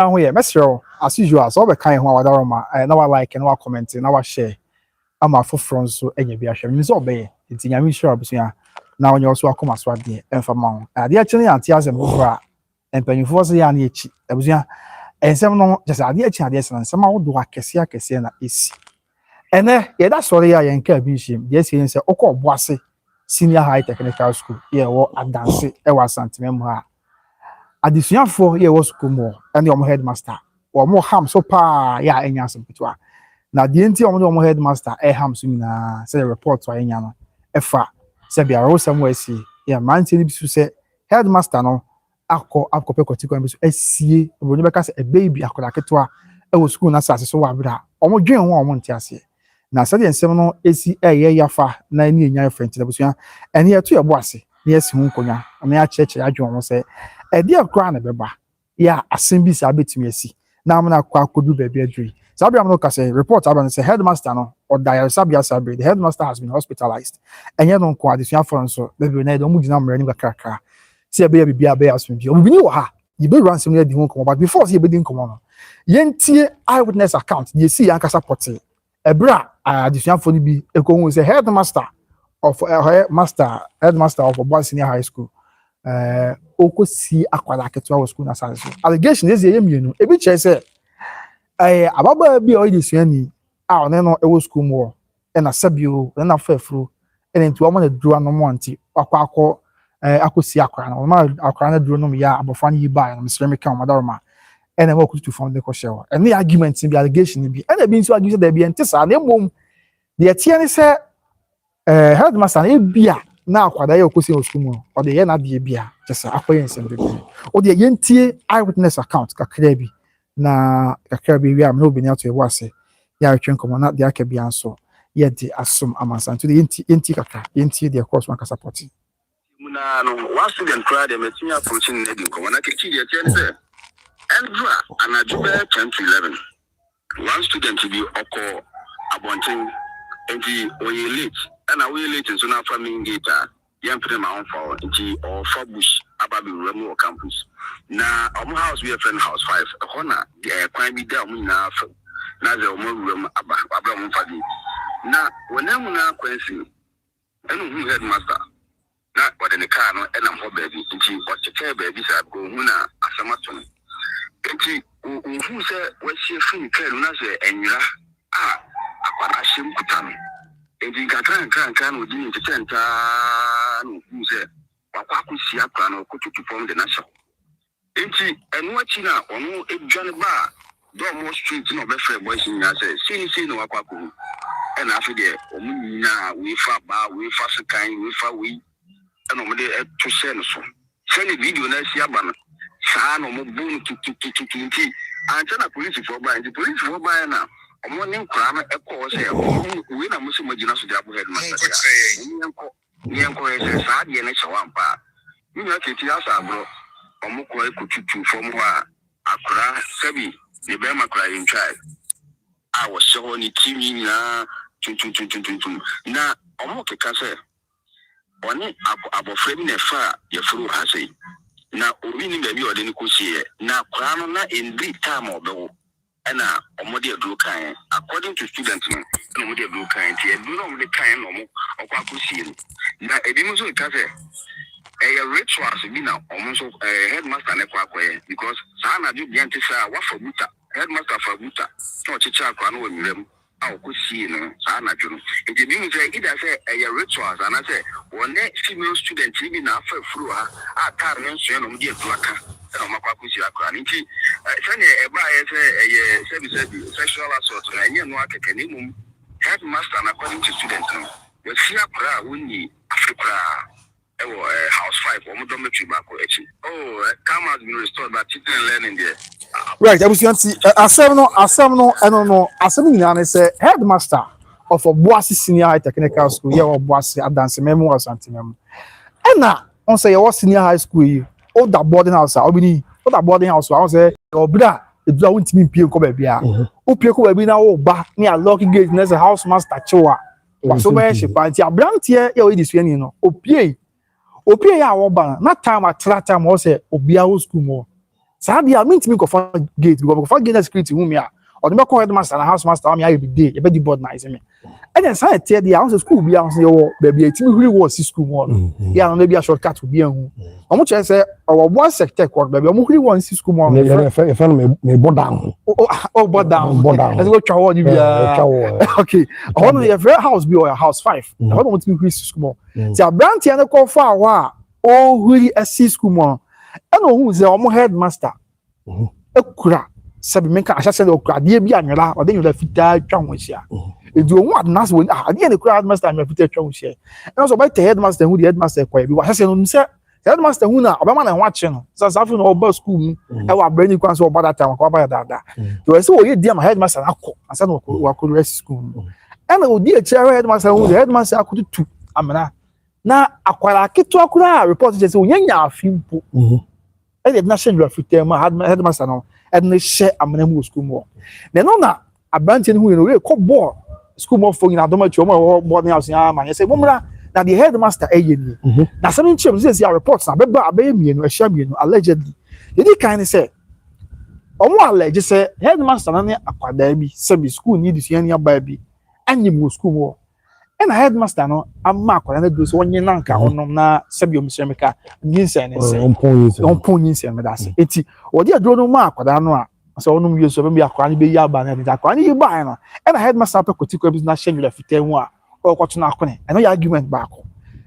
Now here, Mesro, as usual, so be kind ho wadaroma, na wa like na wa comment na wa share. Ama for front so enye bi ahwe. Mi so obey. Nti nyame sure abusua. Na onye also akoma so ade emfa ma ho. Ade a chene ante asem bofra. Empanyufo so ya na echi. Abusua ensem no just ade echi ade sen nsem awodo akese na esi. Ene ye da sori ya yenka bi nhim. Dey say say okọ Obuasi Senior High Technical School. Ye wo adanse e wa santimem ha. Adisuafo ye wo school mo ene omo headmaster. Omo ham so pa ya enya asem pitwa. Na the enti omo headmaster ham so nyina say report to anya no efa say bia ro somewhere see ya man say bi so say headmaster no akọ pekoti bi so asie obonye beka say Bäby akoda ketwa e wo school na sase so wa bra omo dwen ho omo nti ase na say ensem no esi eye yafa na ni enya friend na busua ene ye to ye boase na esi hu nkonya omo ya cheche adwen ho say e dia kra na beba ya asem bi sa betumi asi na amna kwa kodu Bäby adwi Sabia no say report about say headmaster no or Sabia Sabri the headmaster has been hospitalized and you don't kwa this for so Bäby na do mu gina mrani kakra say Bäby bia asum bi obi ni wo ha you be run some di ho komo but before say be di komo no yentie eyewitness account you see yankasa portal ebra adisuafo ni bi ekohu say headmaster of headmaster of Obuasi Senior High School okosi akwala ketwa school na sanso allegation is ye mienu ebi che say ababa bi o dey suani a one no e wo school mo e na sabio na fafuru e nti o mo na duru no mo anti akọ akosi akra na o ma akra na duru no ya abofa ni ba na mesreme kan madaroma e na mo kutu fund the question e na argument bi allegation bi e na bi nso argue say there be ntisa na emom de tie ne say headmaster e bia na akwada ya okosi school mo o de ye na de bia just akoye nsem bi o de yentie eyewitness account kakra bi na kakra bi wi am no bi na to Obuasi ya retwen komo na de aka bi anso ye de asom amansan to de yenti kakra yenti de course one ka support muna no one student cry dem etin approaching na di komo na kechi de tie say Andra anajube 10 to 11 one student bi oko abonten enti oye late and we late so na family gate yam pray my own for enti or for bush ababi remo campus na omo house we friend house 5 corner kwan bi da mu na ze omo rem abra mo fadi na wonamu na kwansi enu headmaster na wode ne car no enam ho Bäby nti o tete Bäby sa go hu na asamato no nti hu se wasi fun car na se enwira akwara him kutam nti kan no di tete nta no hu se wakwa kusi akwa no kututu from the national enti enu achi na onu edwane ba do mo street no be free boys nya say see no wakwa ko na afi de omu nyina we fa ba we fa sekan we fa we na omu de to share no so say ni video na si aba no saa no mo bun tututututi anta na police for ba the police for ba na omu ne nkra na ekọ say we na mo se mo gina so de abo headmaster ni enko say saa de na chawampa ni na tete asa bro omu ko ekututu from wa akra sabi the be makra in child I was so ni timi na tun na omo keka se oni abofra bi na fa ye furu ha sei na obi ni ba bi ode ni kosie na kra no na in big time obewo na omo de aduru kan according to students no omo de aduru kan ti aduru no omo de kan no omo okwa kosie na ebi mo so ka se rituals bi na omo so headmaster na kwa because sa na ju bi antisa wa fabuta headmaster fabuta so chicha akwa no wemrem awokosie no sa na ju no e bi mu say either say rituals and say one female student bi na afa furu ha atar no so no de atuaka na makwa kosie akwa nti say e ba say sexual assault na enye no akeke ni mum headmaster na according to students no we see akra woni afrika house 5 omo dormitory back echi calm has been restored but teaching and learning there right abusianti asem no no asem nyina ne say headmaster of Obuasi Senior High Technical School here Obuasi adanse memo or something memo na on say your senior high school yi o da boarding house obini o da boarding house I say obra edura wontimi pie ko ba bia o pie ko ba bi na o ba ni a lock gate na say house master chewa waso ba she panti abrantie ya o di suani no o pie ya wo ba na time atra time o say obia wo school mo Sabi I mean to me go for gate because go for gate security who me or the call headmaster and housemaster am every day you be the board nice me and then say tell the house school be house your baby it me really was school one yeah no be a shortcut to be hu omo che say our boy sector court baby omo really want school one me board down board down let's go try you be okay I want your very house be or house 5 I don't want to increase school more see a brand here no call for a oh really a school more and who say omo headmaster ekura sabi menka asha say okura de bi anwela o de nyola fitaa twa ho hia edu ohun adnas won de ne kura headmaster anwela fitaa twa ho hia and so by the headmaster who the headmaster kwa bi wa say no say headmaster who na obama na ho ache no so safi no oba school mu e wa brand kwan so oba that time kwa ba dada to say o ye dia ma headmaster akọ asa no wa ko rest school and o di chair headmaster who the headmaster akutu tu amana na akwara keto akura report say onyanya afimpo and the national fitaa ma headmaster no and they share amena school more then on na abanti who you know ko ball school more for in adomachi omo boarding house ya man say momra na the headmaster ni na some chim say reports na beba abeye no ehia mienu allegedly you kind say omo allege say headmaster na akwada bi say school need to yan aba bi anyim school more and headmaster no amma akwada na do so onye na nka onom na sabio msemeka nyinsa ne say on nyinsa me da say eti odi adro no ma akwada no a so onom yeso be akwada be ya ba na de akwada ni ba no and headmaster pe kotiko bi na schedule fitan hu a o kwato na akone and no argument back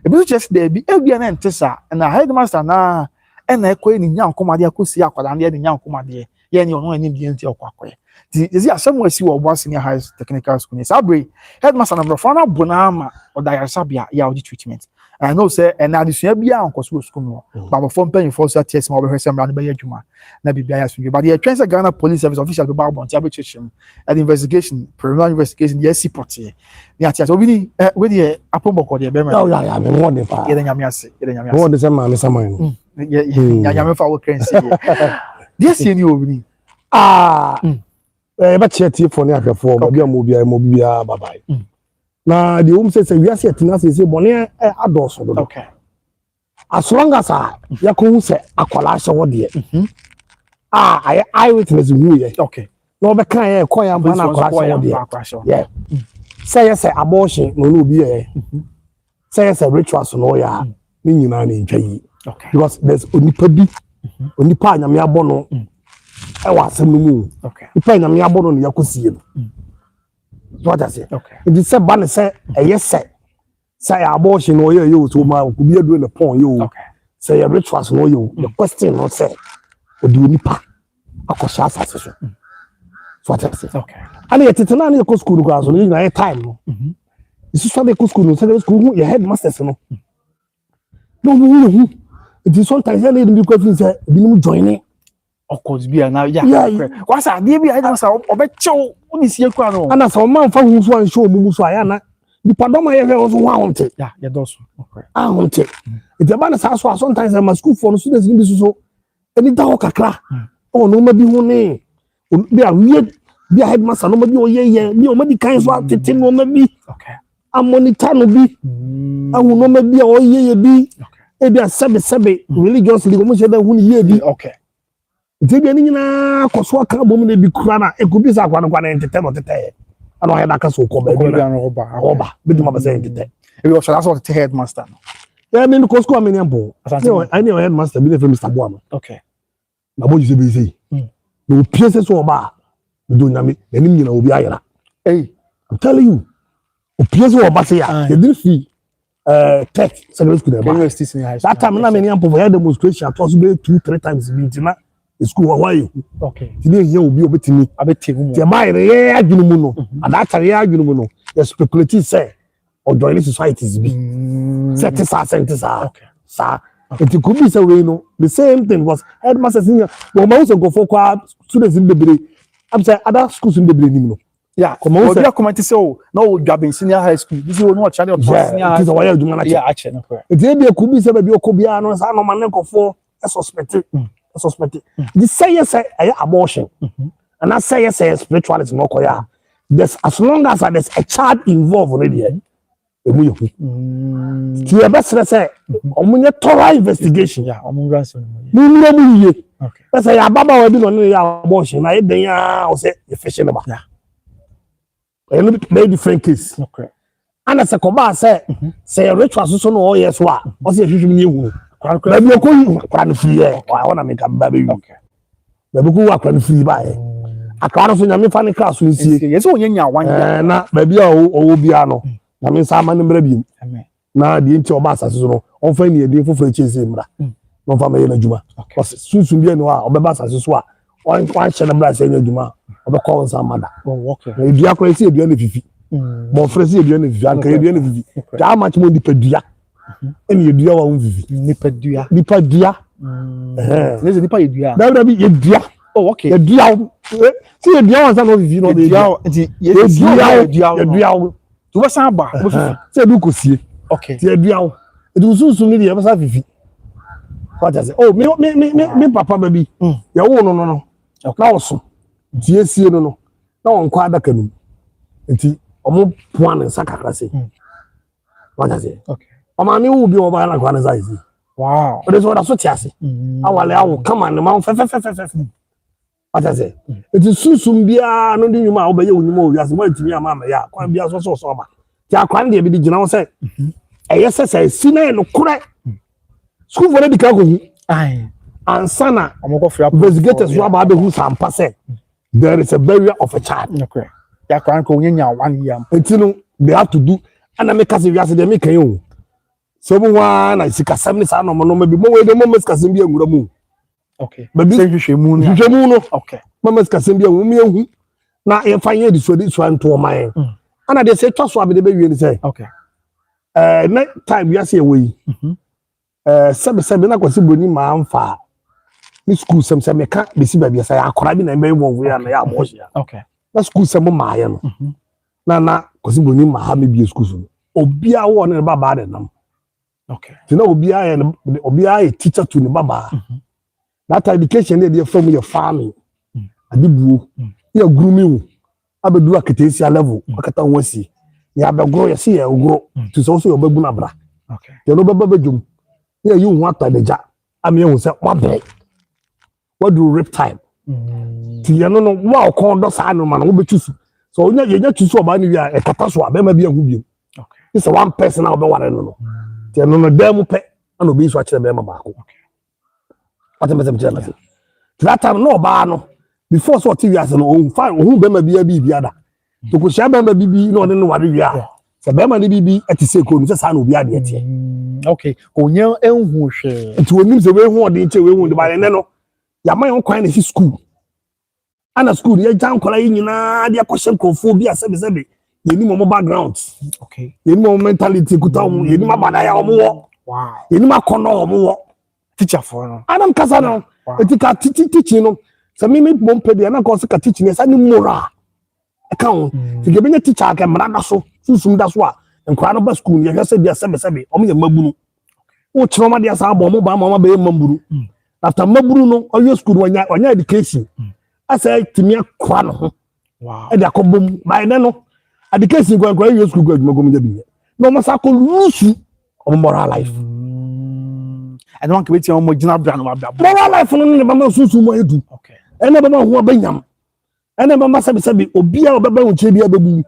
e bi just there bi e bia na ntesa and headmaster na and na ekwe ni nyankomade akosi akwada na de nyankomade ye ni ono ani bi enti okwakoye is ya somewhere see Obuasi senior high technical school ni sabre headmaster na brofana bonama o da yasabia ya o treatment I know say and addition bia on school no but for pen for so test ma be hwese mra no be adwuma na bibia ya sunje but the Trans Ghana police service official be babon ti abechechim and investigation preliminary investigation the support here ni atia so bi we the apombo de be ma ya me mo de pa ye de nyame ase mo de se ma me saman ya nyame fa wo krensi this ye ni obini ba chetie for ne ahwefo ba bia mo bia bye bye na the home say we are set na say bone adoso do okay as long as ya ko hu say akwala hye wo de I witness who ye okay no be kan ye ko ya ba na akwala hye wo de yeah say abortion no no bi ye say rituals no ya ni nyina na ntwa yi okay because there's onipa bi onipa anyame abo no e wa asem no mu okay onipa anyame abo no yakosie no what I say okay it say ban say yes say abortion no you so ma ku bi adu na pon you okay say your rituals no you the question no say odi onipa akosha asase so what I say okay and yet tena na ko school go so ni na time no isu so dey ko school no say school your headmasters no no it is sometimes they need to be say bi ni join of course be na yeah what's that dey be headmaster obechew oni sie kwa no ana so man fa hu so an show mumu so aya na di padoma ye hwe so wa honte yeah ye doso okay honte it e ba na so sometimes my school for no students ni bi so eni da ho kakra o no ma bi hu ni bi a weird bi a headmaster no ma bi o ye bi o ma di kan so atete no ma bi okay a monitor no bi awu no ma bi o ye bi e bi a sebe religiously go mo se da hu ni ye bi okay Debi ni nyina koso aka bom na bi kura na ekubi sa kwa na entete no tete ana he da ka so ko ba bi na oba bi dum ba say entete e bi o shala so the headmaster no ya me ko school amenya bo I know headmaster bi na fe Mr. Boama okay na bo jise bi say no piese so oba do nyame eni nyina obi ayera hey I'm telling you o piese oba say ya they didn't see tech secondary school that time na me nyam for demonstration to be 2-3 times bi ntina school why you okay today here obi obetimi abetegu te buy re adwunu mu no adata re adwunu mu no the speculative say or join societies be set okay sa it could be so we know the same thing was headmaster senior but my also go for kwa students in the break I'm say other schools in the break no yeah come on we comment say oh no job senior high school this is no channel of senior high school yeah ache no correct it dey could be say be okobia no sa no man go for suspect the say yes abortion and I say yes spirituality no koya there's as long as there's a child involved already emu yehu ti e be say omunye thorough investigation yeah omunye ransom ni mu ye Okay. That's a baba will be on your abortion. I then I say the fishing about. Yeah. A little bit very different case. Okay. And as a coba say a ritual so no yes wa. What's the issue you? Baby you can free. I want to make a baby. Okay. Baby go can free by. I can't so nyame fa ne class we see. Yes o nyanya wan na baby o bia no. Na me sa ma ne mbra bi. Amen. Na de nti oba asase so no. On fa ne de fofo chese mbra. No fa me na djuma. Cause sunsun bi no a obeba asase so a wan hye na bra se na djuma. Obekọ nsa mada. Okay. Na dua ko esi dua na fifi. Mo fresi dua na fifi. Anka dua na fifi. Ja match mo dipadua. Eni dua wa fifi. Nipadua. Nipadua. Nese nipa yedua. Da bi yedua. Oh okay. Yedua. Si yedua wan sa no fifi no yedua. Yedua. Tu ba san ba. Se du kosie. Okay. Yedua. Edu sunsun ni de ba sa fifi. What I say? Oh, me papa baby. Ya wo no. Na wo so. Tiesie no. Na won kwa adaka nu. Enti omo poan nsa kakra se. What I say? Okay. Oma mi wo bi wo ba na kwa nsa isi. Wow. But this what so tiase. Awale awo come on man fe. What I say? Enti susum bia no di nyuma wo be ye onyuma o wiase mo antimi ama ma ya. Kwan bia so ba. Ti akwan de bi di gina wo se. Eyesese si na no kure. School for the Kaku. Aye. And Sana, investigators who are who some pass. There is a barrier of a child. Okay. Ya can't go in 1 year. Until they have to do, and I make us if they make you. Someone I see Cassam, no, maybe more the moments Cassimbia Muramu. Okay. But this is moon. Okay. Mammas Cassimbia, whom now if I hear this one to my and I say, trust what the baby and say, okay. Night time, we are say away. Sebe na kwasi boni ma amfa ni school sem me ka besi ba bia say akora bi na me wo we na ya mo hia okay na school sem ma ya no na kwasi boni ma ha me bi school so obia wo ne baba de nam okay ti na obia ya teacher to ne baba that education dey from your family adibuo ya grooming abedu akatesi level akata wasi ya abegro ya see ya ogro to so your babu na bra okay you no baba bejum. Yeah, you want to the job. I mean, you say, what do rip time? You know, wow, call those animals, will be choose. So, you not choose about a catastrophe, maybe a who okay. It's a one person out of what I know. You know, damn pet, and will be watching the back. What am I saying? That time, no bar, before so TV as an own fine, who be a baby other. To go share baby, no, no, what you are. So, Bema baby at the second, just I will be at the okay. Onye enhu hwe. Enti onim se we hu ode nche we hu de ba ne no. Ya man kwan na si school. Ana school ye jan kola nyina de akwhye nkofo bi asebe. Ye ni mo background. Okay. Ye ni mo mentality kuta mo, ye ni mabada ya mo wo. Wow. Ye ni makono mo wo. Teacher for no. Adam kasa no. Enti ka teaching no. Se me mo pede na ko se ka teaching esa ni moral. Account. Ti ge benya teacher ka mra da so. Susum da so a nkwa no ba school ye hwese bia sebe o me mabunu o chiroma dia sa abo mo ba mama be maburu after maburu no o ye school wanya education asa timia kwa no wow e dia ko bom by then no education kwa ye school kwa adwuma gomja bi no mo sa ko lusu o moral life I don't want to wait on mo gina bra no moral life no ne ba ma susum mo edu okay ene ba ma ho abanyam ene ba ma sebe obi a obeba wo che bia bebu.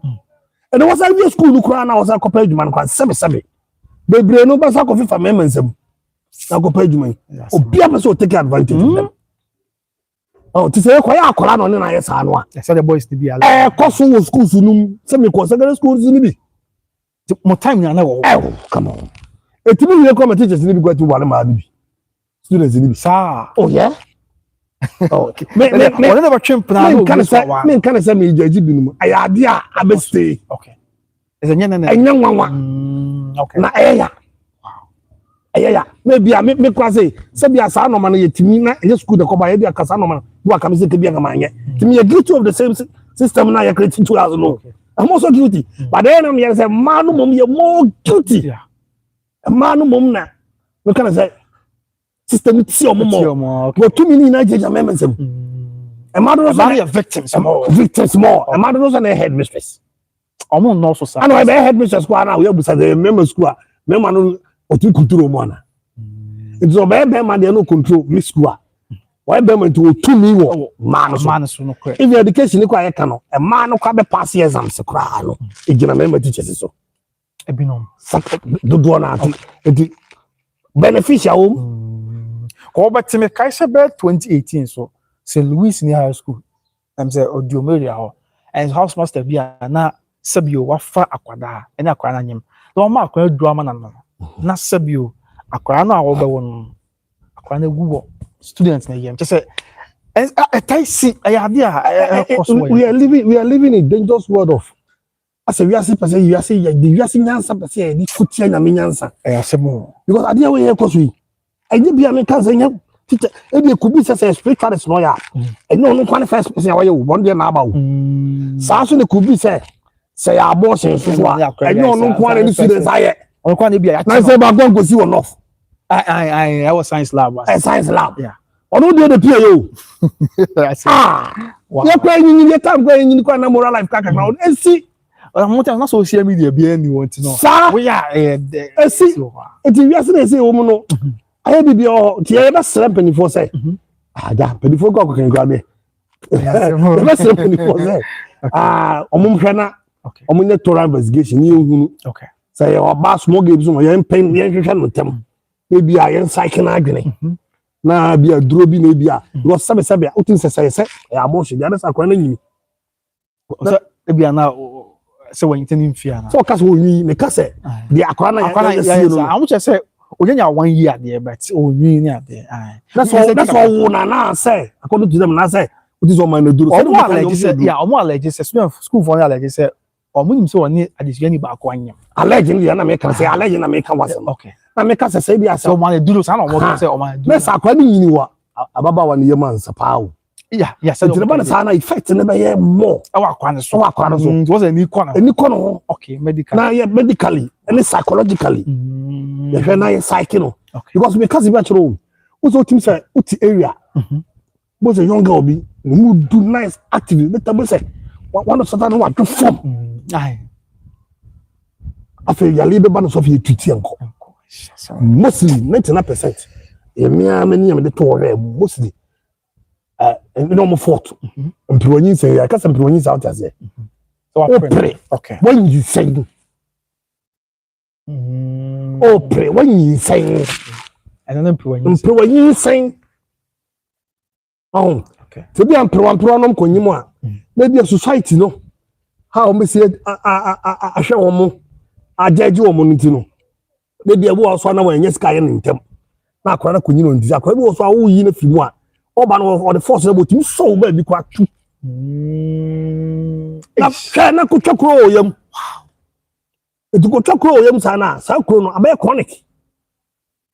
And was I your school cry now was a copage man quite seven. Baby, no basa coffee for members. I go page me. Oh, Pia so take advantage of them. Oh, to say, quite a colon on I said, I said the boys to be a cost school soon. Semi secondary schools in the more time than oh, come on. A typical come teachers need to go to one of students in the sir. Oh, yeah. Oh, me never chimp now. Can I say me judge I idea I be stay. Okay. Is a young one. Okay. Na eya. Wow. Eya. Maybe I make quasi. Sabi asa no man yet me na e school de ko ba ye dia kasa no man. Do aka say ke bia man ye. To me guilty of the same system na you creating 2000 no. I'm also guilty. But then I'm say man no mom ye more guilty. Yeah. A man no mom na. We can say system ti omo but too many na jeja members em e ma do so victims more e ma do so na headmistress omo no so sa and we be headmistress kwa na we abusa the members school member no otu kuturo mo na it's so be man dey no control me school why be me to me wo man so no correct. If your education ni kwa ye ka no, e man no kwa be pass exams kra no. E gina me teachers so. Ebinom. Do na ati beneficial Ko but me kai se be 2018 so St. Louis ni high school. I'm say Odiomeria ho. And house master bia na sabio wafa akwada ene akwada nyem. No ma akwada duama na no. Na sabio akwada no a wo be won. Akwada na gugo students na yem. Just say we are living in a dangerous world of as a person you say the nyansa person the futia na nyansa because adia we here cause we I dey be am kan say teacher e dey could be say spiritualist no ya e no kwan first person why you one day na about sa so dey could be say abortion so e no kwan any students aye on kwan dey na say ba go see one off I was science lab yeah ono dey the peer yo you kwa yin you time kwa yin kwa na moral life kaka na o see na social media be any want no we are see it you say o mu no aye bibi o tie be slap ni for say ja pe before go kan gwa be be slap ni for say omum hwe na omum ne total investigation ni ehunu okay say o ba small games no yen pen yen hwe no tem maybe a yen cycle na adwene na bia duro bi na bia because sabe utin say abortion the others akwa na nyimi so bia na se when tin mfia na so ka so onyi me ka say the akwa na ya no am che say onyanya 1 year there but onyi ni ade that's all na say according to them na say utin so man na duro omo allege say school for allege say omo nim say woni adesua ni ba ko anyam allege ni na me ka say allege na me ka was okay na me ka say bia say o man duro sa na omo say o man duro me sa akwa ni nyini wa ababa wa ne yema nsa o yeah say the man say na effect ne be ye more akwa ne so it was any corner okay medical na yeah medically and psychologically you can na psyche no because because we actually also team say uti area was a young girl be we do nice activity better say one of certain one to form after you leave ban so fi tuti enko mostly 99% me am dey to mostly no more fault employees say I can't employees out as so pray okay when you say pray when you say and then employees say okay to be employer no konyim a maybe a society no how me say a hwe wo a judge wo no ntino maybe a wo so na wo enye sky no ntem na akwa na konyim no nti akwa bi wo so a wo yi na fi mu a oba no for the force about him so ba bi kwa tu na hwe na ko twakro oyam etu ko twakro oyam sana sa kro no abai chronic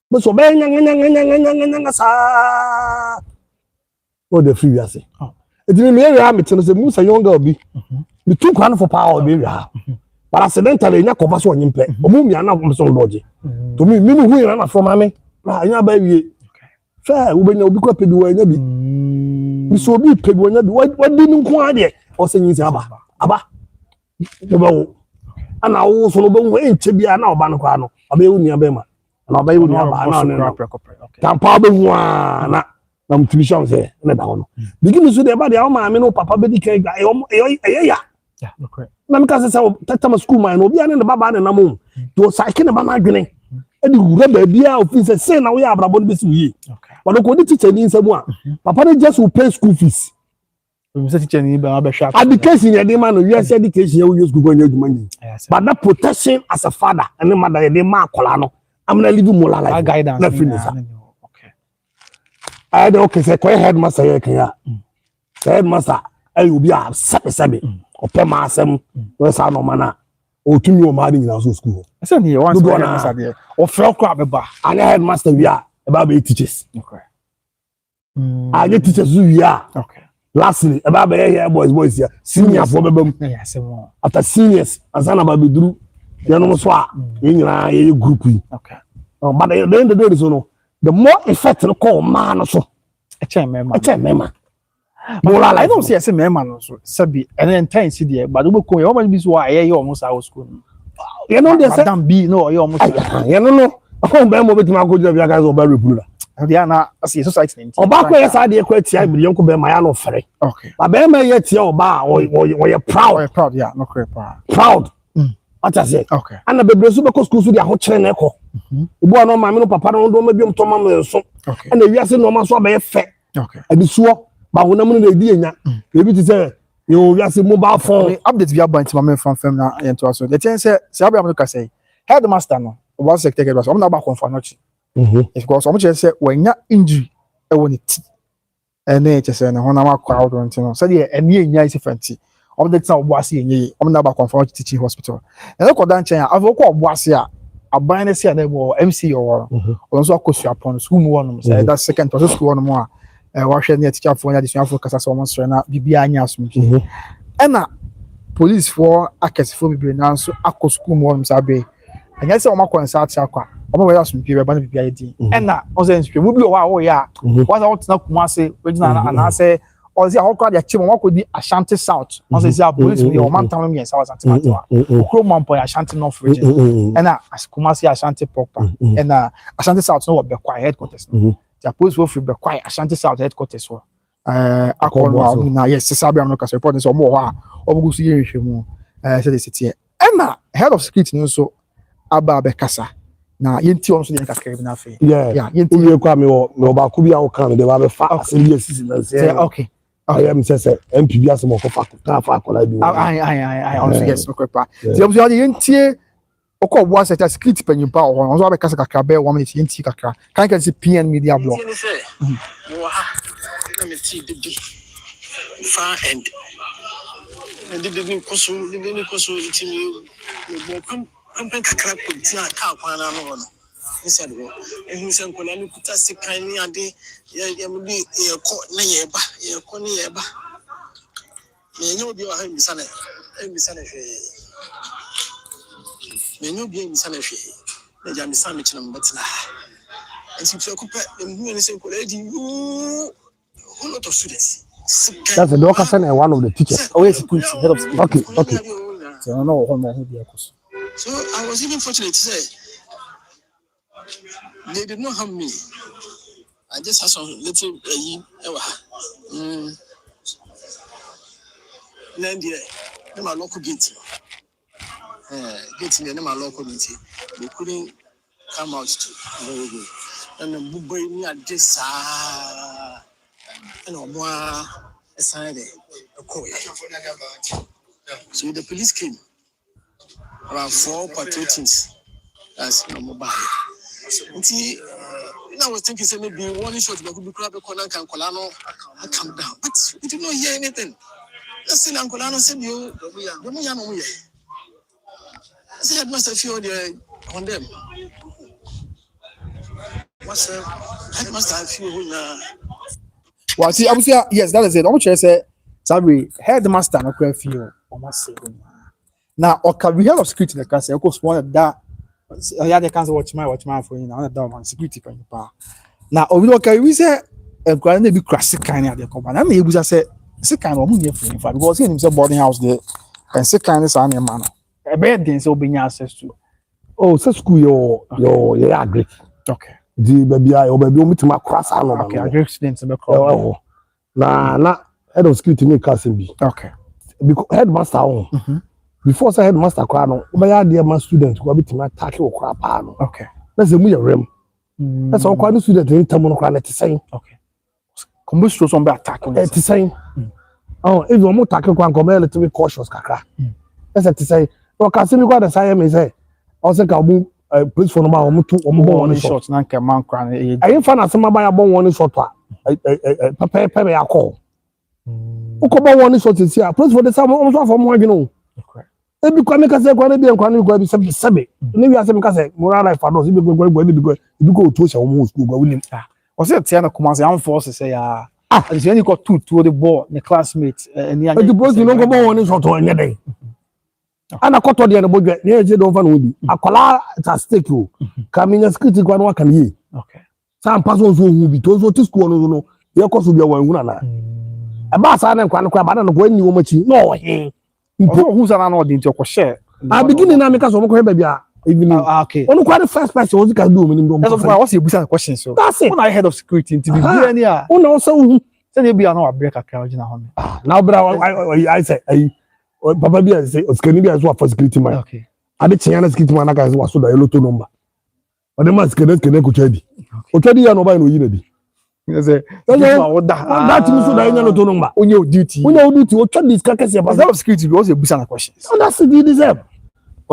bo so be nyanga sa o de free ase etu me area me tino se musa younger obi me tu kwa no for power be area but accidentally nya ko ba so onyimpe omu mia na so lodge to me hu na from ame na nya ba wie fa wo benya obi kwa pedi wa nya bi mi so obi pedi wa nya bi wadi ni nko ade o se nyin se aba wo ba wo ana wo so no ba wo enche bia na oba no kwa no oba ewu nia ba ma na oba ewu nia ba na no tampa ba hu na mtumisha se na da no bigi so de ba de o ma me no papa be di kan ga ya okay na me ka se tata school man no obi ane ne baba ne na mo to saike ne ba na adwene edi wura ba bia office say na we abrabo no be si wi okay but ko di teacher ni nsam a papa ne just will pay school fees we say teacher ni ba be sharp education ya dey man no yes education ya we use go nya adwuma ni but that protection as a father and mother dey ma akola no am na live moral life guidance na finish okay I dey okay say ko headmaster ya kan ya headmaster ayu bi a sabe o pe ma asem we sa no mana o tumi o ma ni na so school I say ni once headmaster there o fro kra be ba and headmaster we are about be teachers okay I get teachers we are okay lastly about be here boys here senior for bebam yes after seniors asana ba beduru you know so a nyina ye group yi okay but the end of the day so no the more effect no call man so e che mema moral I don't see as a mema no so sabi and then time see there but we go you be so why you almost out school you know they say madam B no you almost you know no o be mo betima go je bia guys o ba repula they are na as society oba ko yes ade ko atia ibiri yanko be maya no fere okay ba be ma ye tia oba we proud yeah no correct proud what I say okay ana bebre so be ko school so dia ho kire na ekọ obu ono ma me no papa no do ma biom to ma me so ana wiase no ma so ba ye fe okay adisuo ba wona mu na edi enya ebi ti say you wiase mobile phone update via bank my from fam na ento so the thing say abia no ka say headmaster no was secretary was na ba confirm no chi because omo che say wanya injury e woni ti ene che say na ho na ma crowd on tin no say the ene enya is different omo the time Obuasi enye omo na ba confirm teaching hospital and ko dan chen avo ko Obuasi a aban na say na bo MC or so akosu upon school mu wonum say that second person school wonum a wahwe na teacher for na disua for kasa so omo sre na bibia anya asumji ena police for akesifo bibire na so akọ school mu wonum sabe anya say omo consult akwa omo we asumji be ba na bibia edi ena o say nspe mu bi o wa o ya was out na kuma say we na na say o say akọ dia chimo wako di Ashanti South o say police me o man tam me say Ashanti Matwa okro mampo Ashanti North region ena kuma say Ashanti proper ena Ashanti South no be quiet headquarters the police will be quiet Ashanti South headquarters so akọ na yes sabi am no ka report so mo ho a obugu su ye hwehwemu say the city ena head of security no so aba be kasa na yenti on so dey kakra bi na fe yeah yenti we kwa me ba ku bi a o kan de ba be fa asem season na say okay I am say MP bi asem ko fa ka fa akola bi I also yes no kwepa ti am so yenti okọ Obuasi security penyimpa o ho so ba kasa kakra be 1 minute yenti kakra kan see PN media blog no ha na me see the far end and didn't koso itimi mo kan kakra ko ti aka kwana no no inside go ehun se nkola ni kuta sekan ni ade ya me bi e ko na ye ba me nyo bi o ha mi sane hwe me nyo bi mi sane hwe na ja mi sane china mbatna and if you compare them who any nkola edi a lot of students that's the doctor and one of the teachers security head of security okay so no ho no ho bi akos so I was even fortunate to say they did not harm me. I just had some little my local gate. Gate in my local gate. They couldn't come out to very good. And the boy me at this and more aside so the police came around 4 patrol teams as mobile. I was thinking, say maybe one shot, but could be crab corner can colano come down. But we did not hear anything. Let's see, Uncle Lano said you, I said, Headmaster, if you're on them. What's Headmaster, I feel well, see, I would say, yes, that is it. I'm sure say, sorry, Headmaster, no quite feel, almost say, now, or can we have a security in the castle? Of course, one of that. Yeah, they can't watch my for you now. That security can you now. Or okay, we say a grand be crash kind of the company. I mean, we just say sick kind of money for him because he himself boarding house there and sick kind of man. A bad thing so being access to. Oh, so school your agree. Okay. The baby I baby me to my cross I know. Okay, agree students be call. Na head of security me casting be. Okay. Because headmaster on. Before say headmaster kwa no obeya de ma student ko bi tima attack wo kwa pa no okay na say mu ye rem na say kwa no student ntam no kwa na te okay come so some be attack te say oh if you mo attack kwa come a little bit cautious kakra na say te say o ka se mi kwa da say me say o say ka bu police for no ma o mo bon one shot na nke man kwa na ayi fa na se ma ba ya bon one shot a papa ya call o ko bon one shot see a police for the some o so for mo adweno okay ebi kwa meka se kwa na bi enkwa na kwa bi sebe ne wi ase meka se moral life ados bi gwa ni bi go to sha wo school gwa woni o se tia na kuma se am force say ya and you got two the ball the classmates and ya the boys no go bon woni shot o nye dey ana koto de na bodwa ne eje don fa na obi akola ta stake o kaminya security kwa no aka ne okay sam pass on so hu bi to so to school no ye koso bia wan huna na e ba sa na kwa no kwa ba na ko ni wo machi no he who's an another into your share. I beginning na make us o mo ko he ba bia Evening. Okay. Onu kwa the first person was can do me. That's why what's your business question so. That's it. When I head of security into the any ah. Onu also Say they be an our break akra ojina ho me. Now bra I say papa bi say oskani bi so for security man. Okay. Ade chiana security man aka so da yellow to number. Ode man skene ko chadi. O chadi ya no ba no yi na bi. You say that me so da yellow to number. On your duty. O chadi ska kese ya Head of security what's your business question. So that's the deserve.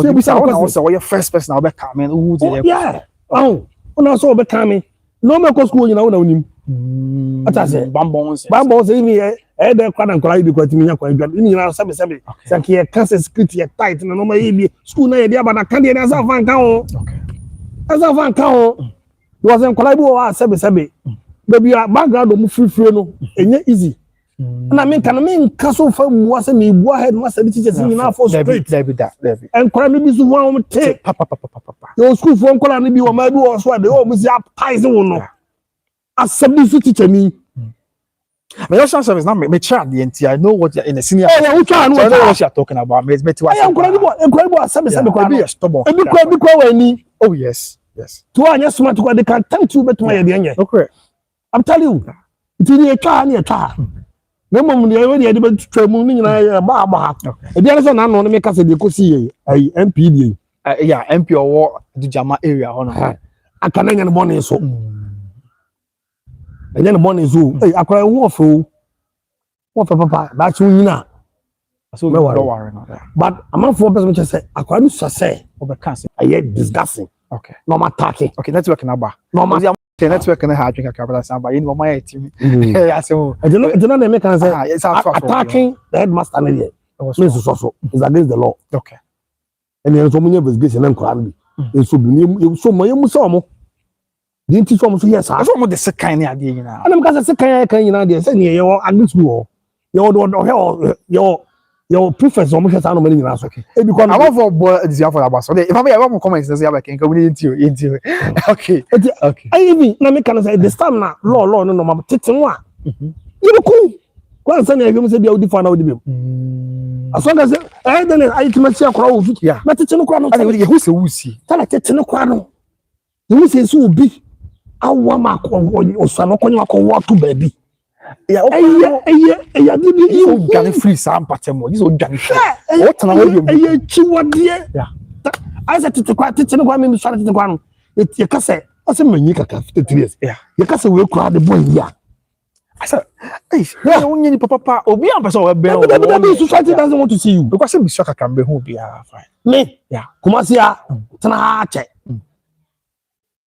Say business also what your first person now be come in who dey. Yeah. Oh, una so be come no me ko school nyina una unim. Ata say Bambon say me dey kwa na nkora bi kwatimi nya kwa adwa ni nyina sabe say ke cancer security tight na no ma yi school na ye dia ba na kan dey na sa fan kan o. Okay. Asa fan kan o. Was nkora bi o sabe baby background mu free no enye easy. Na me kan me nkaso fa mu ase me bu Headmaster bi teachers nyina for straight. David. Nkora me bi so wan te papa. Your school for nkora ni bi o ma bi o so de o mu si apaize wo no. Assembly so teacher me. My national service now me chat the NT. I know what you're in the senior. Oh, yeah, which one? I know what you're talking about. Me to I am incredible. Assembly kwa be stubborn. E bi kwa we ni. Oh yes. To anya smart kwa they can thank you better my dey. Okay. I'm telling you. It is a twa na twa. Na mom dey we dey be twam ni nyina ba. E bi so na no me ka se dey ko si ai MP dey. Yeah, MP or Dujama area hono. Aka na nya no morning so. Enya no morning so. Eh akwa wo fo. Wo papa ba chi nyina. So don't worry no. But I'm for person just say akwa no so say Obuasi. I discussing. Okay. No attacking. Okay, network na ba. No network na ha drink akabra san ba. Yin mo my team. Yeah, so I don't know make can say attacking the headmaster na there. So is against the law. Okay. And there is so many investigation and crime. So bi so mo yemu so mo. Di nti so mo so yes. So mo the second na ade nyina. Ana me ka say second kan nyina there say ne ye agree school. Your professor mo hwesa no many nyina so. E bi I'm not for boy this for about so if I have comments say about can we into okay. I even na me can say this time na law no ma tete no a. You cool. Kwa say na you say bia odi fa na odi bem. As long as then I to see akora wo fit. Na tete no kwa no. I we who say who see. Tala tete no kwa no. You say so obi awa ma ko osano konyo akọ to Bäby. Yeah, this old Ghana free some patemo. This old Ghana free. What na we you chiwadie. Yeah. I said to quite tete no kwa me so tete kwa no. Ye ka say o say manyi kaka 53 years. Yeah. Ye ka say we kura the boy here. I said, hey, only ni papa obi am person we be. The society doesn't want to see you. Because say Mr. Kaka be who be fine. Me. Yeah. Kumasi ya tana che.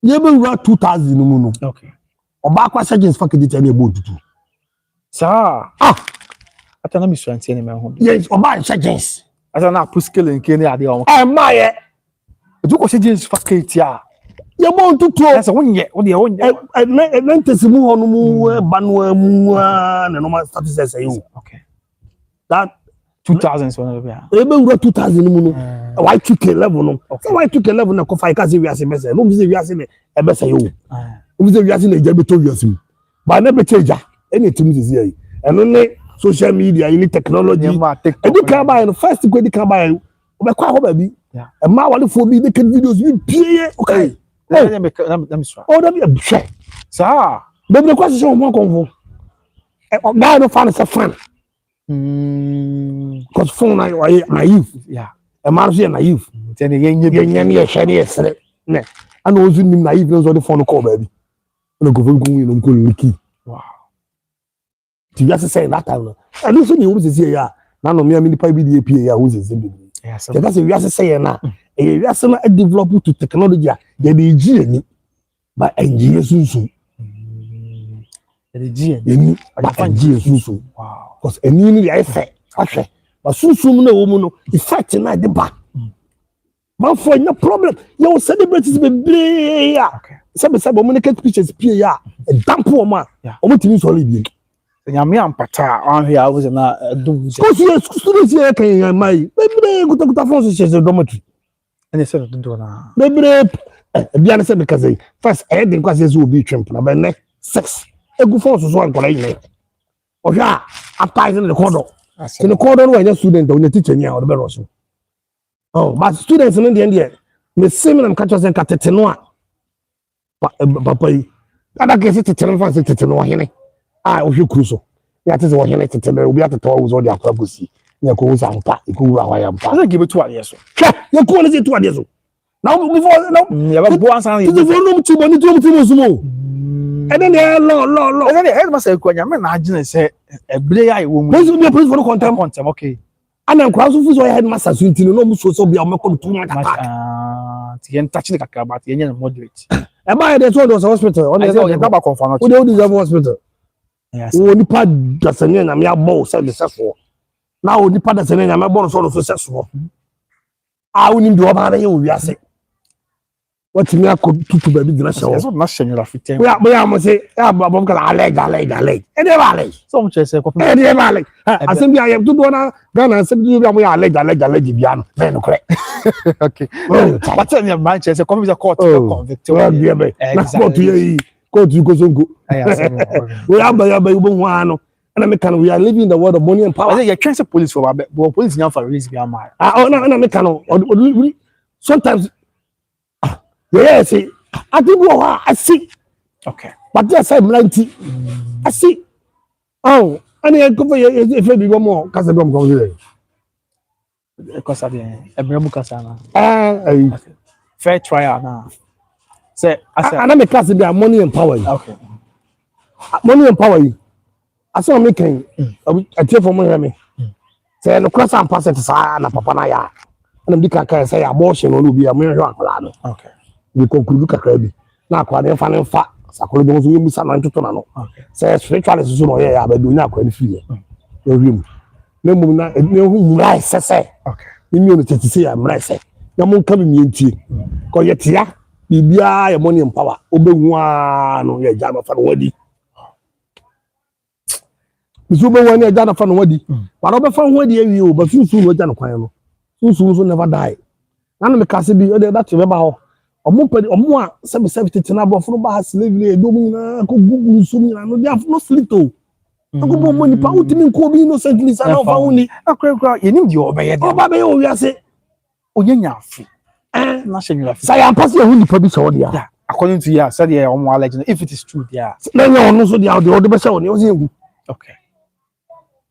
Ye be wura 2000 no mu no. Okay. Oba kwa surgeons fa kedi tani e bo tutu. Sir. Atana mi so anti ni me ho. Yes, oba surgeons. Atana put skill in kini ade o. Eh ma ye. Do ko surgeons fa kedi a. Ye bo tutu. Yes, wonye, wonye. Na ntesimu ho no mu ba no mu na no ma status say you. Okay. That 2000 so no be. E be wura 2000 mu no. Y2K level no. So Y2K level na ko fa ka se wiase mese. No bi se wiase ne e be say you. We say wiase na eja be to wiase mu. Ba na be teja. Anything is here. And only social media, you need technology. And you can buy the first thing you can buy. We quite Bäby. Yeah. And my one for me, they can videos you pay. Okay. Let me try. Oh, that be a share. Sir. Baby, the question is one convo. Guy no find a friend. Because phone are naive. Yeah. A man is naive. Then again, you share yes. Ne. And also naive knows what the phone call Bäby. No go go wow. You just say that time. And also you always say yeah. Now no me am nipa bi dey APA ya who say Bäby. Yes. Because you just say na. E you just na develop to technology. They dey gi ani. But engineer sunsun. They gi ani. But engineer sunsun. Wow. Because any ni dey fe. Ahwe. But sunsun na wo mu no effect na dey back. Man for no problem. You celebrities be ya. Okay. Say mo make pictures pia ya. E damp o ma. O mo timi so le bi. Nyame ampata on here was na do. Students here can mai. Bebre kuta phone so share dormitory. And say do na. Bebre bia na say because first I dey kwase so obi twemp na be ne 6. Egu phone so an kola yin. O hwa after in the corridor. In the corridor no any student or teacher nya or be rush. Oh, but students in the end me same na catch us en katete no a papa yi ada ke se tete no fa se tete no hene ah o hwe kruso ya tete wo hene tete no obi atete wo zo de akwa gosi ya ko usa mpa ko wura wa ya mpa ase give to ade so ya ko le se to ade so now before now ya ba bo ansan you for no ti boni to sumo and then lo and then the headmaster ko nya me na agine say ebile ya ewo mu police for contempt okay ana nkwa so fu so headmaster so ntino no mu so bia o meko to ma attack ti yen touch the kakra but yen yen moderate e ba dey so the hospital on the gaba confirm we dey deserve hospital yes wo nipa dasanya na me abo say the sefo na wo nipa dasanya na me bo so sefo a wo nim de oba na ye wo wiase what me akututu baby dina show so na shenyura fitem we am say ya babo kala aleg e dey aleg so mo chese ko e dey aleg asem bia ye tudo na Ghana asem bia mo ya aleg bia no na no kore okay but tell me man chese ko be court convict well bia be na court ye court you go sonko we am ya ba hu ano and me can we are living in the world of money and power. I say you can't say police for police now for reason be am. No me can sometimes yes I think I see okay but yes I'm 90 I see oh and I go for if you go more cause I don't go there because of the ebremu kasa na fair trial na say and me class be money and power. Okay money and power. I saw me can I tell for me say no cross and pass it sa na papa na ya and them dika say abortion no be am hwa akwala no okay we conclude kakra bi na akwala dem fa ne fa sakolo dem so we musa na ntoto na no okay say spiritualist so no ye ya ba do nya akwala fi ye no wiem na mum na hu mura sese okay ni no tete say ya mura sese na mon ka bi mientie ko ye tia bibia ye money and power obehu a no ye ja ma fa no wadi Misuba wani aja na fa no wadi but obefa ho wadi awie o ba sunsun no aja no kwan no sunsun so never die na no me kase bi o de that be ba ho omo a se tete na bofo ba slavery do mu na ko gugu so mu na no dia no slito ko bo mo ni pa utimi ko bi innocently sa na fa uni akra ye nim di obeye de oba be o wiase onye nyafi na shenyura fi sa ya pass ye hu ni pa bi so dia according to ya said ye omo alleged if it is true dia na nya ono so dia o de be sha oni o se egu okay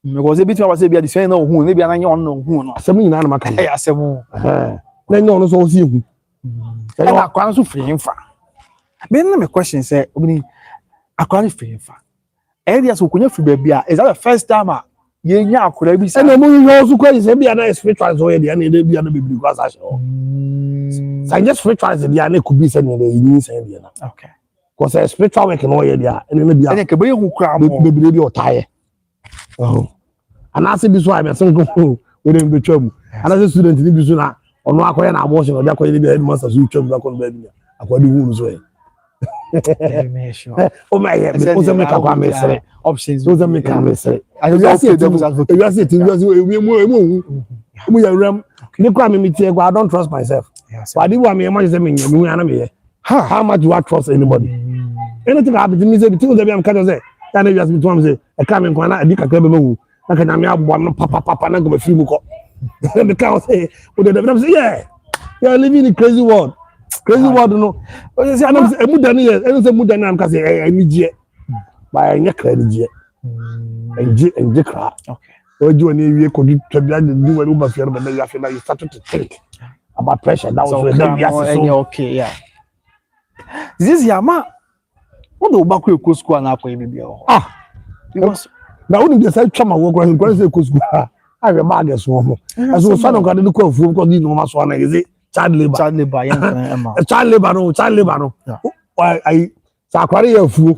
because bit was be the same no hu na bia na nya ono hu no asem nyina na maka eh asem na nya ono so o se egu na akwa so free mfa me na me question say obini akwa ni free mfa area so konya free bia is that the first time ye nya akura bi say na mo yo so kwa say bia na spiritual so ye dia na e bia na bibiri kwa sa sho say just spiritual dia na could be say na yin say dia na okay because spiritual work no ye dia na bia ene ke be hu kra mo bibiri bi otaye and I say this why me say go we dem be twam and I say student ni bi so na ono akoye na abortion o de akoye ni headmaster so twam akon ba bi akwadi hu so e o ma ye o se me ka kwa me sere options o se me ka me sere I just say devils advocate you say mu ya ram ni kwa me tie I don't trust myself but if me imagine say me nya na me ye how much do I trust anybody anything happen to me say the things that am kind of say ya na just between say e ka me kwa na adi kakra be mawu na ka na me abo no papa na go me free mu ko the cow say we dey say yeah you are living in a crazy world no o say am say mudani yes and say mudani am ka say e mi je ba nya kra ni je enje kra okay o ji oni ewie ko di twabia di wani ba fiar ba na ya fe na you start to think about pressure that was so okay yeah this yama what do back ko school na akwa bibia ho because na woni dey say twama wo ko say ko school I be bag so mo aso so no ka de ko afu ko di no ma so na yeze child labor yan ema child labor no I sa kware ya afu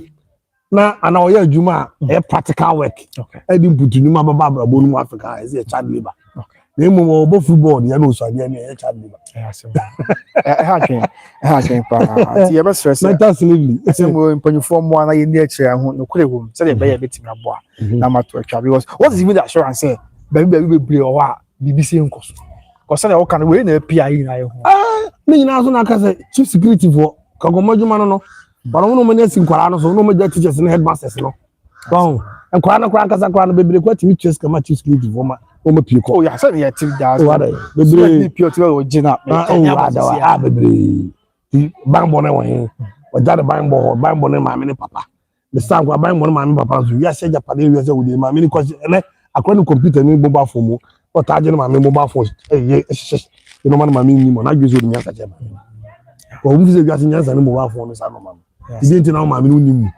na ana o ya adwuma e practical work okay e di put nyuma baba brabo no Africa is a child labor okay na mo bo football ya no so ade na e child labor ha ken pa ti e be stress mental slavery semo mpanyufo mo na ye ni akira ho no kure ho se de be ya betimi aboa na mato atwa because what is even the assurance say baby be o wa BBC nkoso ko se na o kan we na PI na ye ho ni nyina so na ka say chief security for kagomajuma no but no mo na sinkwara no so no mo ja teachers na headmasters no so enkwara na kwara kasa kwara no bebere kwa timi chase kama chief security for ma o ma pie ko oh yeah say the team does what the pure to original baby bambo na wo he o jare bambo na ma me ne papa the stand kwa bambo na ma me papa so ya se japade wi se wo de ma me ni ko ne akwa ni computer ni mobile phone mo o ta je na ma me mobile phone you know man ma me ni mo na gbezo ni aka je ma ko mu se bi ase nyansa ni mobile phone no sa no ma ti bi na ma me ni mu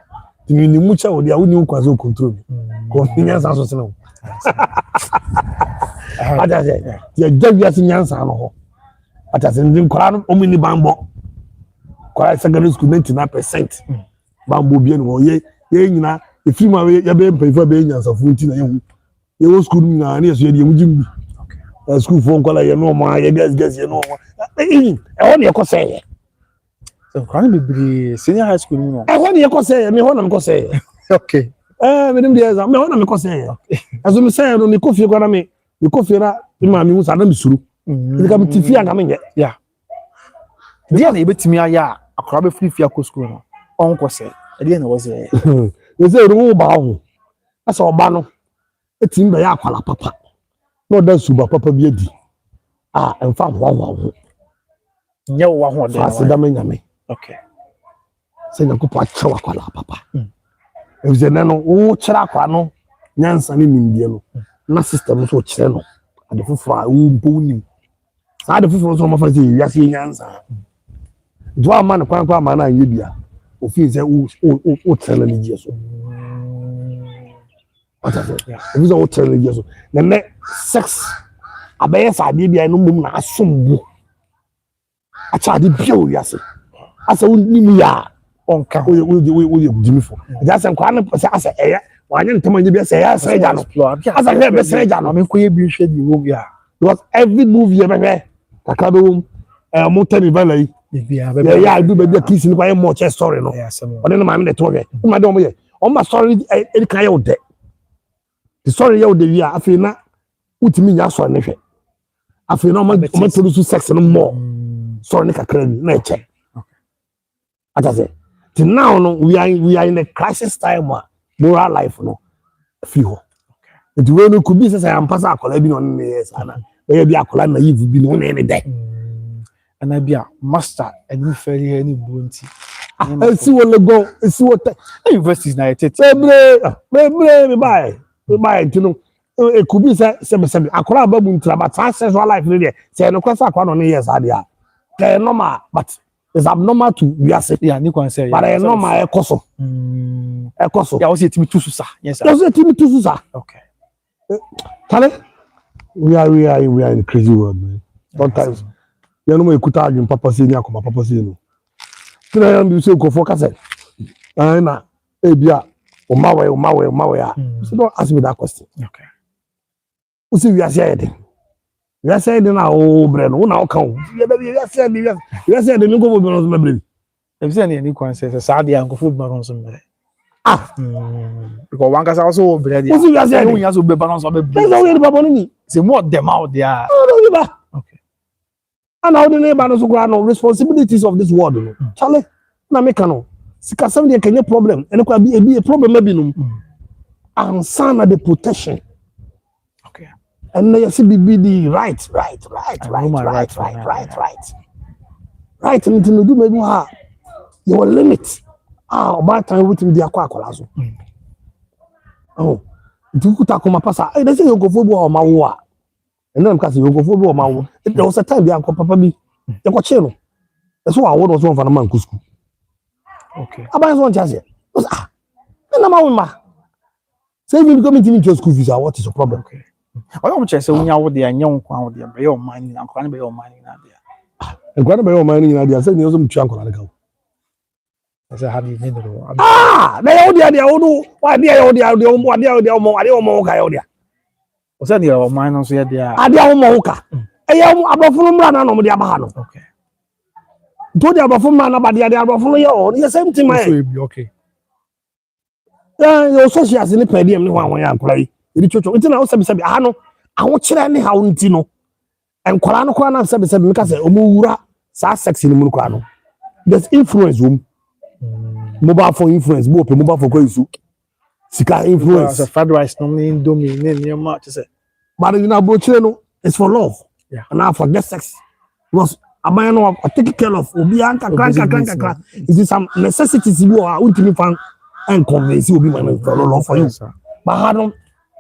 ti ni mu cha wo dia wo ni kwa so control ko nyansa so se no aja se ya jawi ase nyansa no ho aja se ndin kora no o mu ni bambo kora secondary school 99% bambo bi no ye nyina efiri ma ya be mpefo be nyansa fu nti na ye hu ye wo school na na so ye de mu jimbi school fo nkola ye no ma ye gas ye no ma e ho ne ko say so kwan be senior high school no e ho ne ko say me ho na me ko say okay me dem dey me ho na me ko say aso me say no me ko fie ko na me ko fie na me ma me hu sa na me suru e ka me tifi anga me nye yeah dia na ebetimi aya akora be free fie ko school no on ko say dia na was e say ru ba ho asa oba no etim be ya akwala papa no da suba papa bi adi emfa ho nye wo ho de asa da nyame okay say na ko pa chewa akwala papa e say na no wo kira akwa no nyansa ni nimbie no na system so kire no ade foforo wo mpo nim sa ade foforo so mo fa say ya say nyansa do ama kwa ma na anye bia o fi say o tele ni jeso if you tell me yes na sex abaye sa de bia no mum na asombo acha de bio yase asa woni mu ya onka we dimi fo just en kwa na asa eya wanye ntama nye bia say ya say ja no asa he be say ja no me ko ye bi hwe di wo bia because every movie e be kaka be wom mo tell vala yi ya do be kiss ni kwa ye mo che story no one no ma me de to hwe ma de o mo ye o ma story e kan ye o de the story ya o de wi a afi na utimi nya so ne hwe afi na o ma produce sex no more story ne kakra ni na e che ata say till now no we are in a crisis time moral life no fi ho it we no could be say am pass akola bi no ne yes ana we bi akola na yivu bi no ne dey ana bia master eni feri eni bunti esi wo le go esi wo universities na etete me buy tinu e could be say akola ba bunti about sexual life ni dey say no kwasa akola no ne yes adia they normal but it's abnormal to we are say yeah ni kwan say but it's normal ekoso yeah we say timi tusu sa yes sir we say timi tusu sa okay tale we are in a crazy world man sometimes you know me kuta ajun papa say ni akoma papa say no tira ya bi say ko focus na e bia o mawe ya so don't ask me that question okay we say we are saying na o bre no na o kan we are saying ni go bo no bre e bi say ni kwan say sa dia nko food ba so bre because one kasa also bre dia we are saying we nya so be ba so be bre so we the papa ni say more them out there no ba okay and how the neighbor no so no responsibilities of this world no chale na make no sika some dey kenye problem and ko be a problem maybe no and na the protection okay and you see the right and to do maybe your limit about time with the akwa so you kuta kuma pasa they say you go for bo ma wo a and them cause you go for bo ma wo there was a time bi anko papa bi e ko che no so wa wo no so mfa na man kusku okay aban so nchase na ma wo ma say you come into school fees what is your problem okay oyo mo chese unya wo de anya nkwa wo de be yo man na nkwa na be yo man na de nkwa na be yo man ni na de say ni so mtua nkwa na ka say have you need ro na yo de wo do wa de yo de o mo ka yo de o say ni yo man no so ye de a ade o mo ka e ya abofunu mra na no mo de aba ha no okay to de abofunu mra na ba de abofunu ye o the same thing man so be okay yo social ni pediem ni ho ya nkwa yi edi chocho nti na o sabi aha no aho kire ne ha nti no enkwara no kwa na sabi me ka say o mo wura sa sex ni mu kwa no there's influence mobile phone influence bo pe mobile phone ko isu sika influence so fried rice no ni indomie ni ma say But you know, brochino is for love. Yeah. And now for get sex. Because I take care of Obianka, crank. It is some necessities you are ultimately found and convince you will be my love for you. But I don't,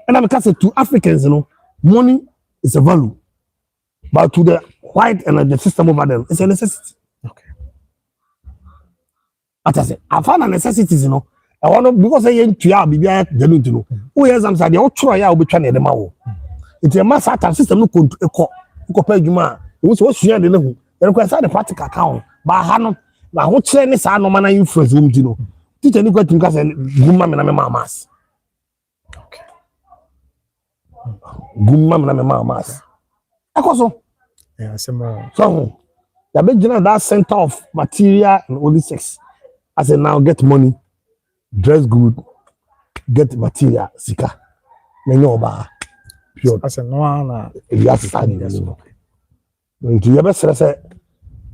and I'm saying to Africans, you know, money is a value. But to the white and the system over them, it's a necessity. Okay. As I say, I found a necessities, you know. I want to, because I ain't to you, be I to know. Oh, yes, I'm saying, the old try, I'll be trying to them out. It's a mass attack system, look on a call, you was what she had in the request the practical account. But I don't, but what Chinese are no man influence, you know. Teach any question because good mamma and mammas. Okay. Good mamma and mammas. So, Yeah, some more. so the big general that center of material and only sex. I said now get money, dress good, get material, sika. No ba pure. I said no one. You have to start this. Into your best say,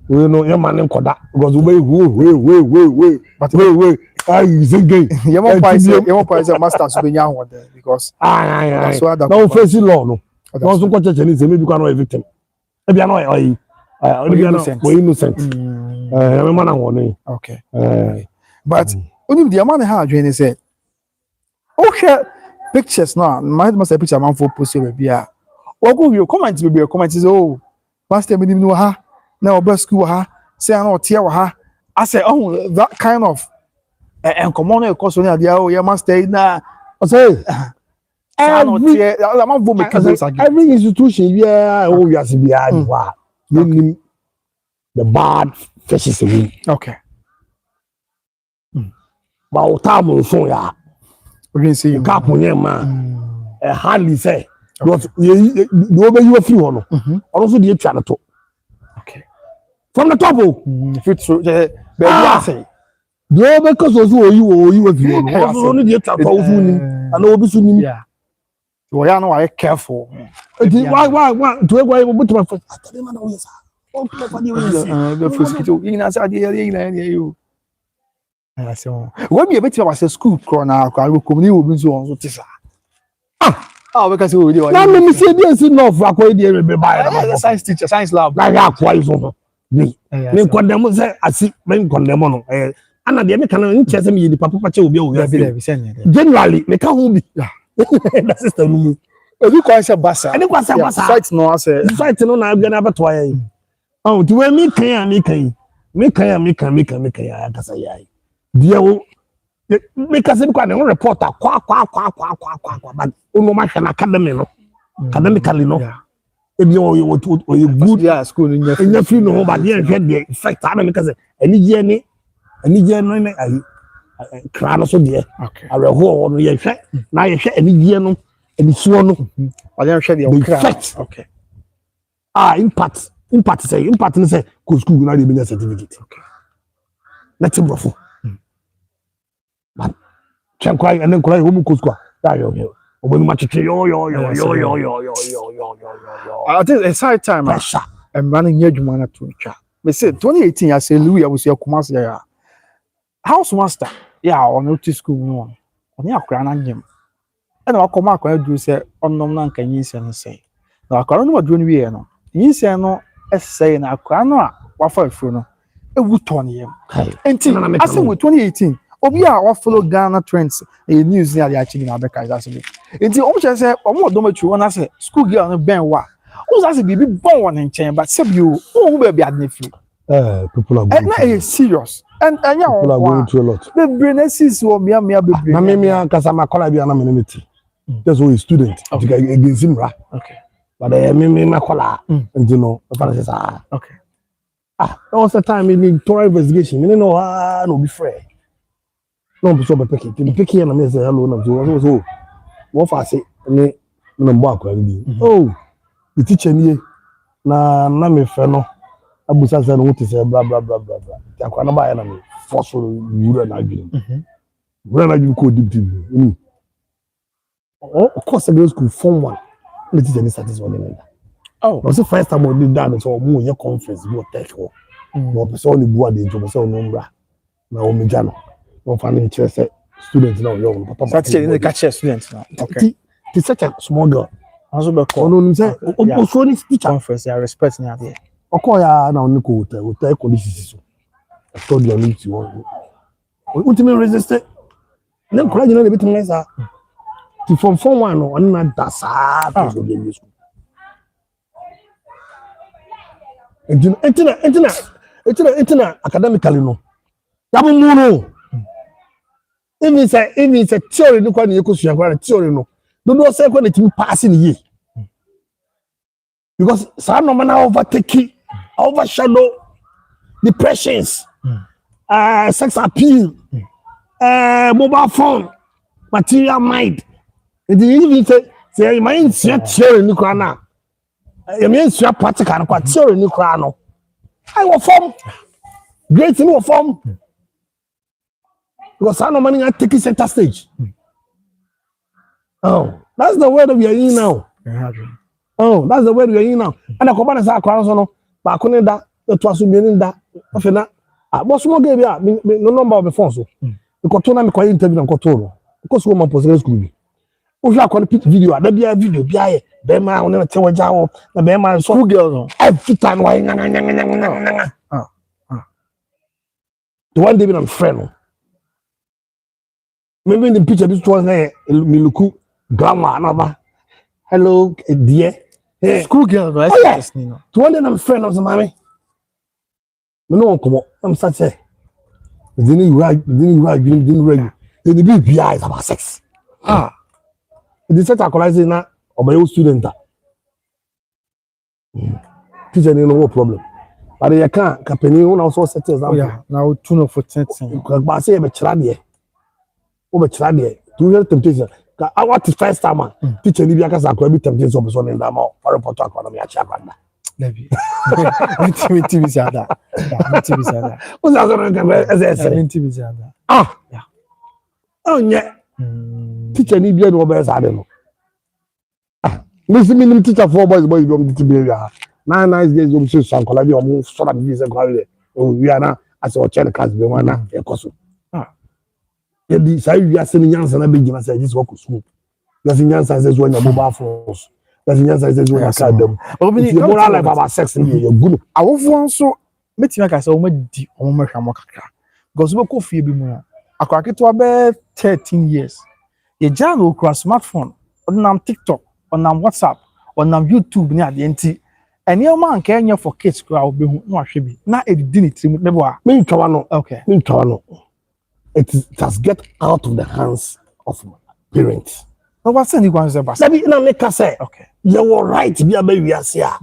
we know your man koda because wait. But wait. Ah, you singing. You want price master so be nyaho there because that's why that no face law no. No so ko church ni say maybe can no victim. E bia no innocent. Man na okay. But only the man ha adwene say okay pictures now my must picture man for post here bia we go view comment say oh master me no ha na oba school ha say na otia wa ha I say oh that kind of and come on cause on dia oh yeah master na I say every institution yeah oh we as be the bad fishes away. Okay. But time so ya we can see you cap on man hardly say because you obey you a few no also the try to okay from the top fit so Bäby I say do because you a few no also only the try to ni and obi so ni yeah we are now careful why to go but my first tell man yes oh the first kito you na say you I say when be better was school corner I go community obi so on so tisa we can say we dey na me say dey see no for akwa dey be buy science teacher science lab like akwa is on me condemn say asi me condemn no ana dey me kan nche say me di papa che obi o generally me ka ho bi that system no ebi kwa say basa any kwa say basa site no say site no na gana beto ayi oh to we me kan ya kasa yayi dia wo me ka say kwa na reporter kwa but no ma hwe na academy no academically no ebi o good yeah school nya free no but dey hwe dey effect ana me ka say anije no ne ayi kra no so dey areho no ye hwe na ye hwe anije no edisuo no ale hwe dey kra okay impact say go school na dey be certificate okay let's brofo but chankwa and then cry home go school that yo obonu ma chiche yo I think it's high time and running here juma na to twa me say 2018 I say Louis was your Kumasi ya house master yeah on notice school no on ya kra na nyem e na akoma akwa do say onnom na nka yin se no say na akwa no wadro no wie no yin se no say na akwa no a wafa afro no ewu ton yem enti asen with 2018 obi a wa follow Ghana trends e news ni a chigi na beka is aso enti o che say omo do matru wona say school girl no ben wa o say bibi bon won nchen but say bi o be bi adne fi people are going and na serious and anya people are going through a lot the brainess wo mia bebre na me kasa makola bi na me niti just a student against him right okay but me makola and you know okay that was the time in the thorough investigation me no no be fair no be so be picky na me say hello na so what for say me no mbo akwa ndi the teacher ni na me fe no abusa say no what say blah ti akwa na ba ya na me force wura na adwin ko deep of course secondary school form 1 the teacher ni satisfied like that no say first time we did that so mo ye conference go take ho no person ni bua de nto so no mbra na o meja no no fa ni interest student na o yo papa teacher ni catch student na okay it's such a small girl Also be call. Ono say so ni teacher Conference I respect na there. Oko ya na oni ko hotel conditions so. I told you I need to one. Ultimate resist. Na kura nyina na bitin sa. Ti from form 1 no on na da sa to the school. Entina academically no. Yamu mu no. Even say theory no kwa na yekosu kwa theory no. Do say kwa na timi pass ni ye. Because some no man overtake, overshadow depressions, sex appeal, mobile phone, material mind. And even say you mind theory ni kwa na. You mean practical na kwa theory ni kwa no. I will form great in will form. Because some no man take center stage. Oh, that's the word we are in now. Oh, that's the way we are in now. And I come back and say, "I can't no." But I couldn't that. It was me that. After that, but some give ya no number of the phone so. Because to na me quite interview and control. Because we man post school. O ja kon pick video. That be a video. Be aye. Be ma on na tewa jawo. Na be ma so girl no. Every time why The one day I'm friend. Maybe in the picture this one me look grandma another. Hello, dear. Hey. School girl, no, yes. To one day I'm friend of the mommy. No, come on. I'm such a. Didn't write. Then the baby is about sex. The set equalizing now, or my old student. Teacher, no problem. But you can't. Company one also set example. Yeah, now 2 for 10. But say, I'm a over Chladie. 2 years temptation. I want to first time teacher ni biaka sa kwa bi temptation so so nda ma for report akwa na cha kwanda Bäby TV sada TV sada o za so nka SHS TV sada yeah onye teacher ni bia no be sa de no me teacher for boys do am teach behavior nice days do so sankola bi o so na bi se kwa we are na as o check class be wana e koso Yedi say we are sending young and a big man say this work school. That's in young says when your mobile phones. That's in young says when you card them. But you more like about sex in your good. I want so make you like say o me di o me hwa mo kakra. Because we go fie bi mu a. Akwake to about 13 years. Ye jam o kra smartphone, on TikTok, on WhatsApp, on YouTube ni ade nti. Eni o man ka enye for kids kra obehu na ahwe bi. Na edidi ni trim me bo a. Me ntwa no. Okay. Me ntwa no. It has get out of the hands of parents. No what's any one say bas. Sabi na make say. Okay. You were right bi aba ase a.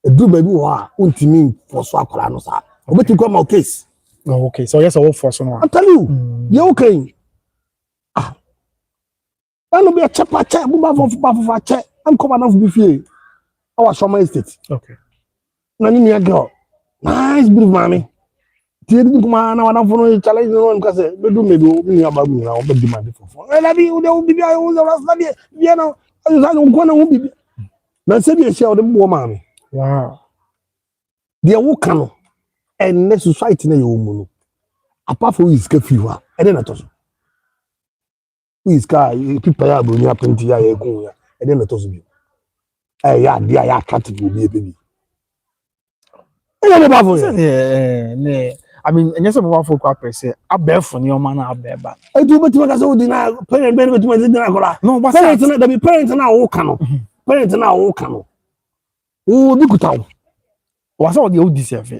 Edu baby wo a untimi for so akwara no sa. Obeti come out case. Oh, okay. So yes, I work for someone. I tell you. You okay? I no be a chapa check, bu check. I'm coming off buffet. Our summer estate. Okay. Na ni me girl. Nice beautiful mommy. Tiedi kuma na wana fono challenge no nka se be do me do me aba mu na o be demand for. Na bi u de u bibi ayo u ras na de bia na ayo sa nko na u bibi. Na se bi e share o de bo mami. Wow. De wo ka no en ne society na ye wo mu no. Apart from is ka fi wa e de na to so. Is ka people ya bro ni apenti ya ye kun ya e de na to so bi. Ya dia ya attractive obi e baby. E de ba fo ne I mean, and yes, I'm one for quite per se. I bear for your man, I bear back. I do, but you can deny parent benefit to my dinner. No, but parents and the parents now all canoe. Parents now all canoe. Oh, look at how. What's all the old deserve?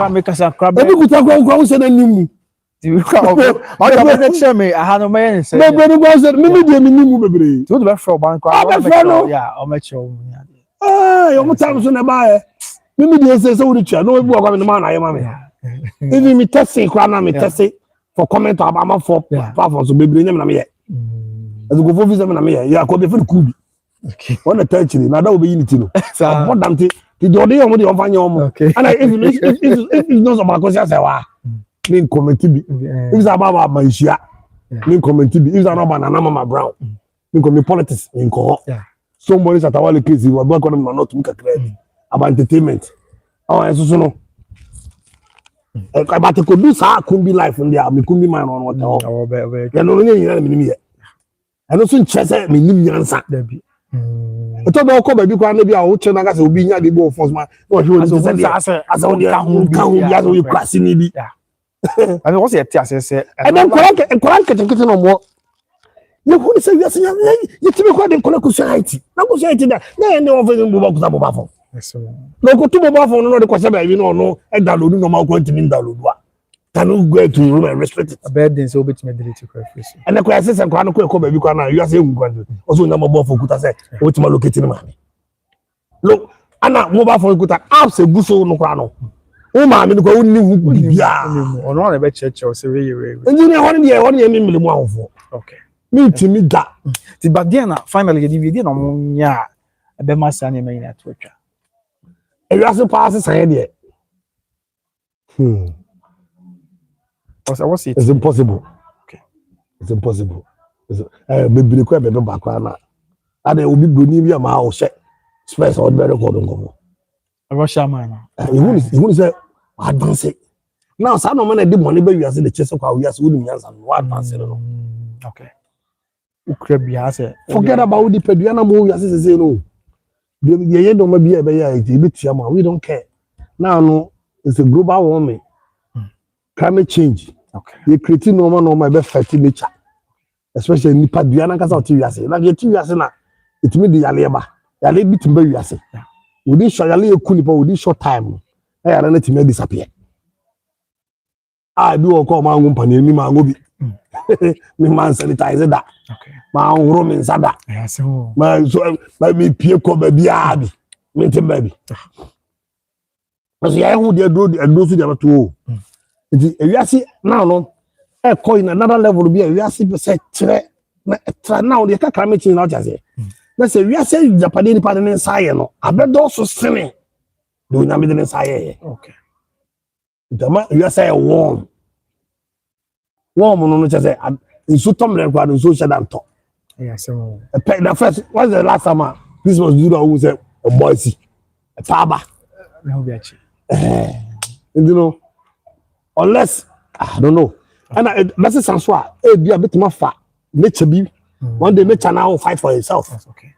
Make us a crab. Look at how said a new. I had no man say, maybe maybe to the for bank. Yeah, I'll make you. Ah, you're times on a buyer. Maybe they say so rich. No, we are going to man. I am. Even me testing, me testing for comment about for platforms. So baby, name na me. As go for visa na me. Yeah, go be for cool. Okay. One the touch ni. Na that will be unity no. What damn thing. The day on the offer you. And if it's not about because I say wa. Me comment bi. If it's about my share. Me comment bi. If it's not about Nana Mama Brown. Me comment politics in ko. Yeah. Somebody that our case we are going to not make a credit about entertainment. Oh, so no. But could do sa could be life in there. Me could be man on what. You know, you know me. I don't think chess me nim yansa. Eto ba ko ba bi kwa na bi a wo che na ga se obi nya de bo force ma no hwe ni se de asa wo de ka hu ya so kwasi ni bi I mean, what's your say? And then correct no more. You who say yes, you to be quite in colloquial society. Now go society that they know of the mobile phone. No go to mobile phone, no the question, you know, no, and download no more going to mean download. Can you go to room and respect it? A bad day, so bit meditative to craft. And the crisis and crown quick come, you are saying, also number more for Kuta say, what's my locating money? Look, Anna mobile phone Kuta, apps a busso no crown. Oh, my, I'm going to go or not a bed church or say, engineer 1 year, 1 year, minimum for. Okay. Me to me that. But then finally, you did on ya a Bäby and main at Twitter. And you also pass his hand yet. What's it? It's impossible. Okay. It's impossible. Maybe the crab in background. And there will be good news. My house, space or better call. A Russia man. You wouldn't say, advance it. Now, some of them did money, but you are the chest of our years, wouldn't answer advance it. Okay. Forget about the Pediana movie, as I say, no. The end of my beer, we don't care. Now, it's a global warming, climate change. Okay. You create normal best fighting nature, especially in Padiana Casa TV. Like your TV, it means the Aleba, the Aleba to bury us. Within short time, I are let him disappear. I do call my company, me, my movie. Me man sanitize that. Okay. My own room inside that. Yeah, so My so let me peer come baby abi. Me te baby. Because yeah, who they do and those who they to. If you see now no, I call in another level be you see say try now they can climate change now just say. Let's say we are saying Japanese part in inside no. I bet those so sinning. Do na me the inside. okay. The man you are say warm. Warm no just say in so tom le kwa so share that talk. Yeah, so The first, what's the last time this was you who said Obuasi, a Taba. You know, unless I don't know. And that's a sense why be a bit more fat. Nature be one day nature now will fight for itself. that's okay.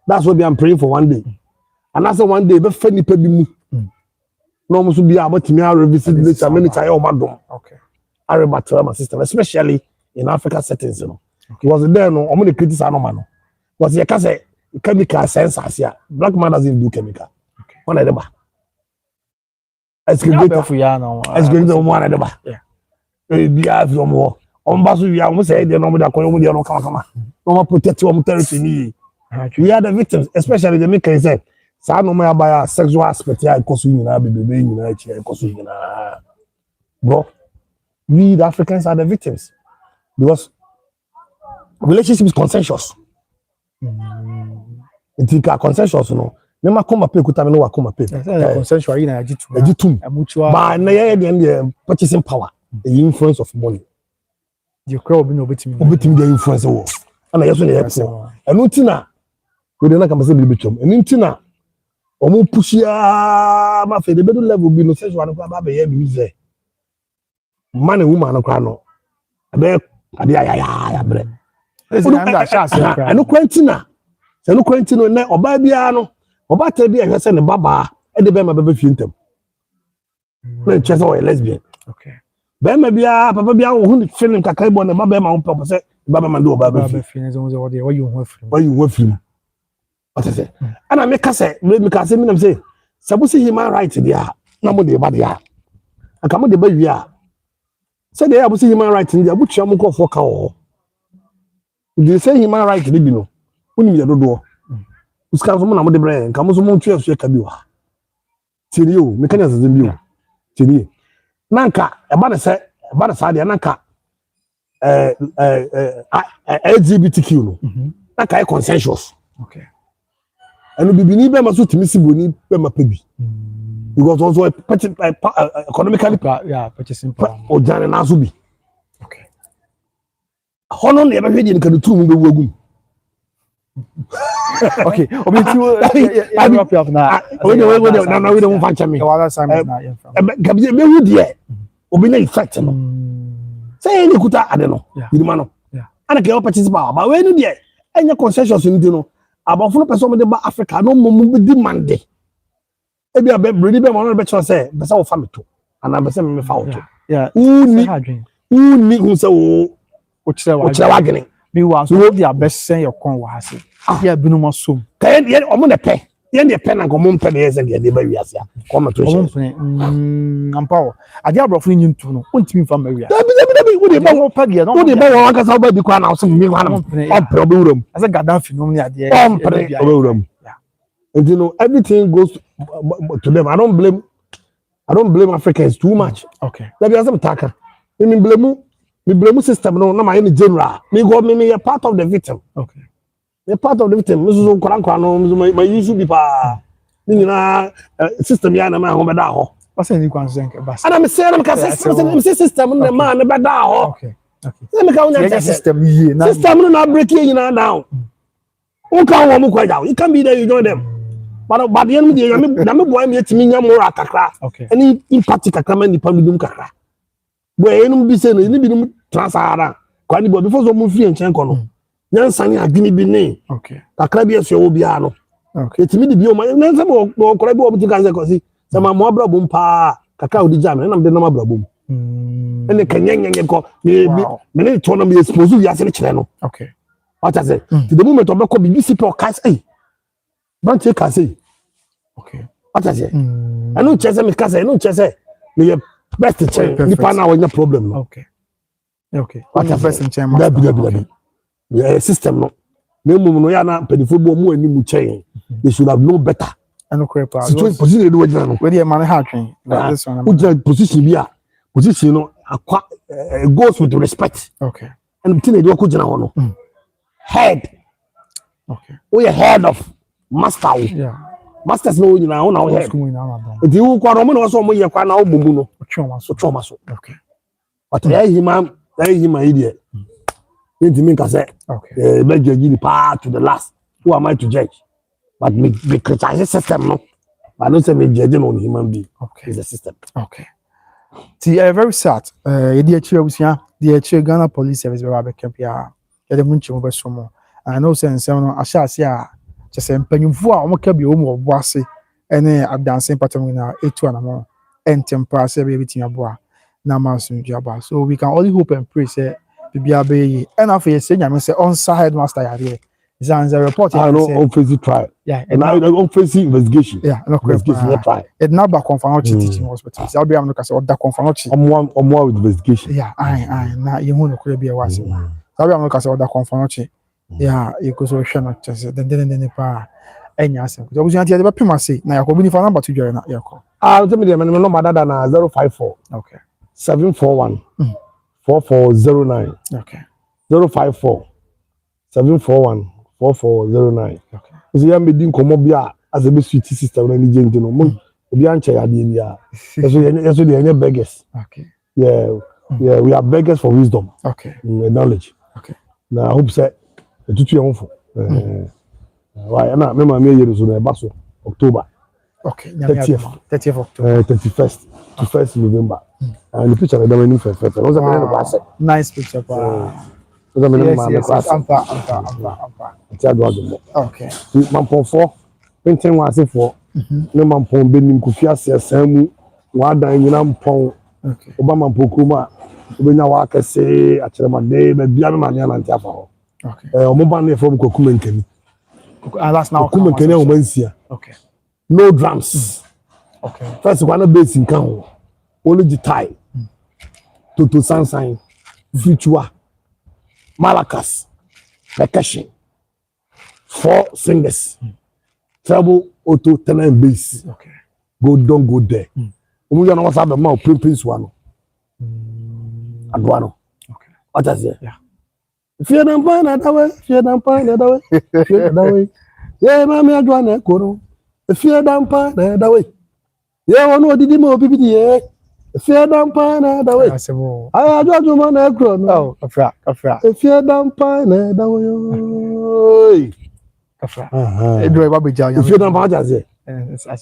That's what I'm praying for one day. And that's one day be funny pebi mu. No must be about to me revisit nature many times on my dome. Okay. I remember my system, especially in Africa settings, you know. He was there, no, I'm going to criticize no man. Because you can say chemical sensors here. Black man doesn't do chemical. Okay. One of them. It's Yeah, good. it's good. One of them. Yeah. Be out from war. On basu, we are say they know that come. No protect your territory. We are the victims, especially the make say. So no matter by sexual aspect here, because we na baby, because we na. Bro, we the Africans are the victims because relationship is consensuous. It's a consensuous, no. Never come up with no wa come up. Consensual in a mutual. But na the purchasing power, the influence of money. The crowd be no betting. Obitim the influence of. And I just want to and untina we dey na come say be chom. And untina omo push ya ma fe the better level be no sexual no ba be here be say. Man and woman no kwa no. Abe ade ya bre. I no Quentina. Se no Quentina na oba bia no. Oba te bia hwese ne baba e de be ma bebe fie ntem. Na chese o lesbian. Okay. Be ma bia papa bia wo hu feeling kakra bo na baba ma wo papa se baba ma do oba be fie ne zo wo de wo you ho free. Why you wo free? What is it? And I make say me say me say sabusi human right dia na mo de ba dia. Aka mo de ba wi a. Say dey abusi human right dia butua mo ko fo ka wo. They say human right be no. Unim ya dodo. Uska so mo na mo de bre, nka mo so mo ntwe so ka bi wa. Tiri o, me kan ya zazem bi o. Tiri. Nanka e ba na sa de nanka LGBTQ no. Nanka e consensus. Okay. And bibini be ma so timi siboni be ma pebi. Because also economically purchasing power. O jane na so bi. Okay. Hono na e be hwede nka de tu mu be wagum. Okay, obi ti I wrap up now. We don't find me. The other side is not here from. Gabi be hu de obi na effect no. Say any kuta ade no. Yirima no. Yeah. Ana ke purchase power, but we no de enya consensus ni no. abafo person me de ba Africa no mum be demand ebi abready be mo no be cho say be say wo fa me to ana be say me fa wo to yeah uni hu say wo kire wa gene bi wa so dey abesen your con wa hase ya binu mo som kan ye omo ne pe ye ne pe na ko mo mpe de ye say de ba wi ase ko ma to she ampa ade abrofo ni ntu no ontimi fa ma wi dabi wo de ba wo pa de no wo de ba wo aka sa ba bi kwa na so mi kwa na ompre obe wuram asa Gaddafi no ni ade ompre obe wuram and you know everything goes to them. I don't blame Africans too much. Okay. Let me ask them taka. Me blame system no na my general. Me a part of the victim. Okay. Me part of the victim. Me so kran no my issue be pa. Me na system ya na ma ho beda ho. What's any concern bas. And I'm saying me system na ma na beda ho. Okay. Okay. Let me ka unya system here na. System no na break you na down. Who can wo mo kwa down? You can be there, you join them. But the end of the year, I'm boy me to me more kakra. Okay. Any impact kakra man nipa bidum kakra. Boy enum bi say no ni bidum transara. Kwani boy before so mo fi enchen ko no. Nyansa ni agini bi ne. Okay. Kakra bi eso obi a no. Okay. Etimi di bi o ma nyansa bo kokra bi obi kan say ko si. Say ma mo abrabom pa kakra odi jam na me de na abrabom. Ene kanyenyenye ko me ne to na me expose you ase ne kire no. Okay. What I say? To the moment of ko bi si po kai say. Don't take us say. Okay. What I say? I don't chase me because I don't chase me best chase. Nipa na we no problem no. Okay. Okay. What the best in chain? Yeah, system no. Me mum no ya na pedifo bo mu ani mu chain. They should have known better. I no crepa. Position do we no. Where the man hard train. This one. Position bi a position no akwa goes with respect. Okay. And tin e do ko gina ho no. Head. Okay. We head of master. Yeah. Masters no you na now head. Di wu kwa ro mo no so mo ye kwa na obomu no. Choma so. Okay. But ya hima ide. Enti me ka say. Okay. Be judge ni pa to the last. Who am I to judge? But me criticize system no. But no say me judge on human being. Okay. It's the system. Okay. See, very sad. The Ghana Police Service be able to ya. Ya de munchi mo be so mo. I know say nsem no ashase a chese mpanyimfo a omo ka bi omo Obuasi ene adanse patam na etu anamo entempa se be bitin aboa na masun jaba. So we can only hope and pray say bibia be yi. And after say nyame say on headmaster yare. Zanza report I know on face trial. Yeah, and now on face investigation. Yeah, no investigation trial. It now back confirm teaching hospital. So be am no ka say oda confirm on with investigation. Yeah, na you hu no kure be wase. So be am no ka say oda confirm yeah, you go so share not just then pa enya asem. So obusu anti de be pema say na yakobi ni fa number to join na yakọ. Tell me the number that na 054. Okay. 741 4409. Okay. 054 741 4409. Okay. So ya me din komo bia as a be sweet system na ni jenti no mo obi anche ya de bia. So the beggars. Okay. Yeah, we are beggars for wisdom. Okay. Knowledge. Okay. Now I hope say tutu e honfo. Why na me ma me yeru so na ba so October. Okay. 30th October. 31st to 1st November. And the picture that we for first. Nice picture pa. Yes. Ampa. Okay. Mampon 4 painting was for no mampon benim kufia samu wadan nyina mpon. Okay. Obama mpokuma obenya wa kase acheremade be bia me mania na ntia fa ho. Okay. Omoba na from kokumenkani. That's now kokumenkani o mansia. Okay. No drums. Okay. First one bass in kan only guitar. Toto sansan futua malacas percussion 4 singers treble auto tenor and bass. Okay. Go down go there. Omuja na wasa be ma prince one. Adwano. Okay. What is it? Yeah. Fear them pan that way. Fear them pan that way. Fear that way. Yeah, mama adwana kono. Fear them pan that way. Yeah, one no didi mo bibidi yeah. Fear them pan that way. I adwa man na kro no. Oh, afra. Fear them pan that way. Afra. Edro ba beja ya. Fear them pan just say.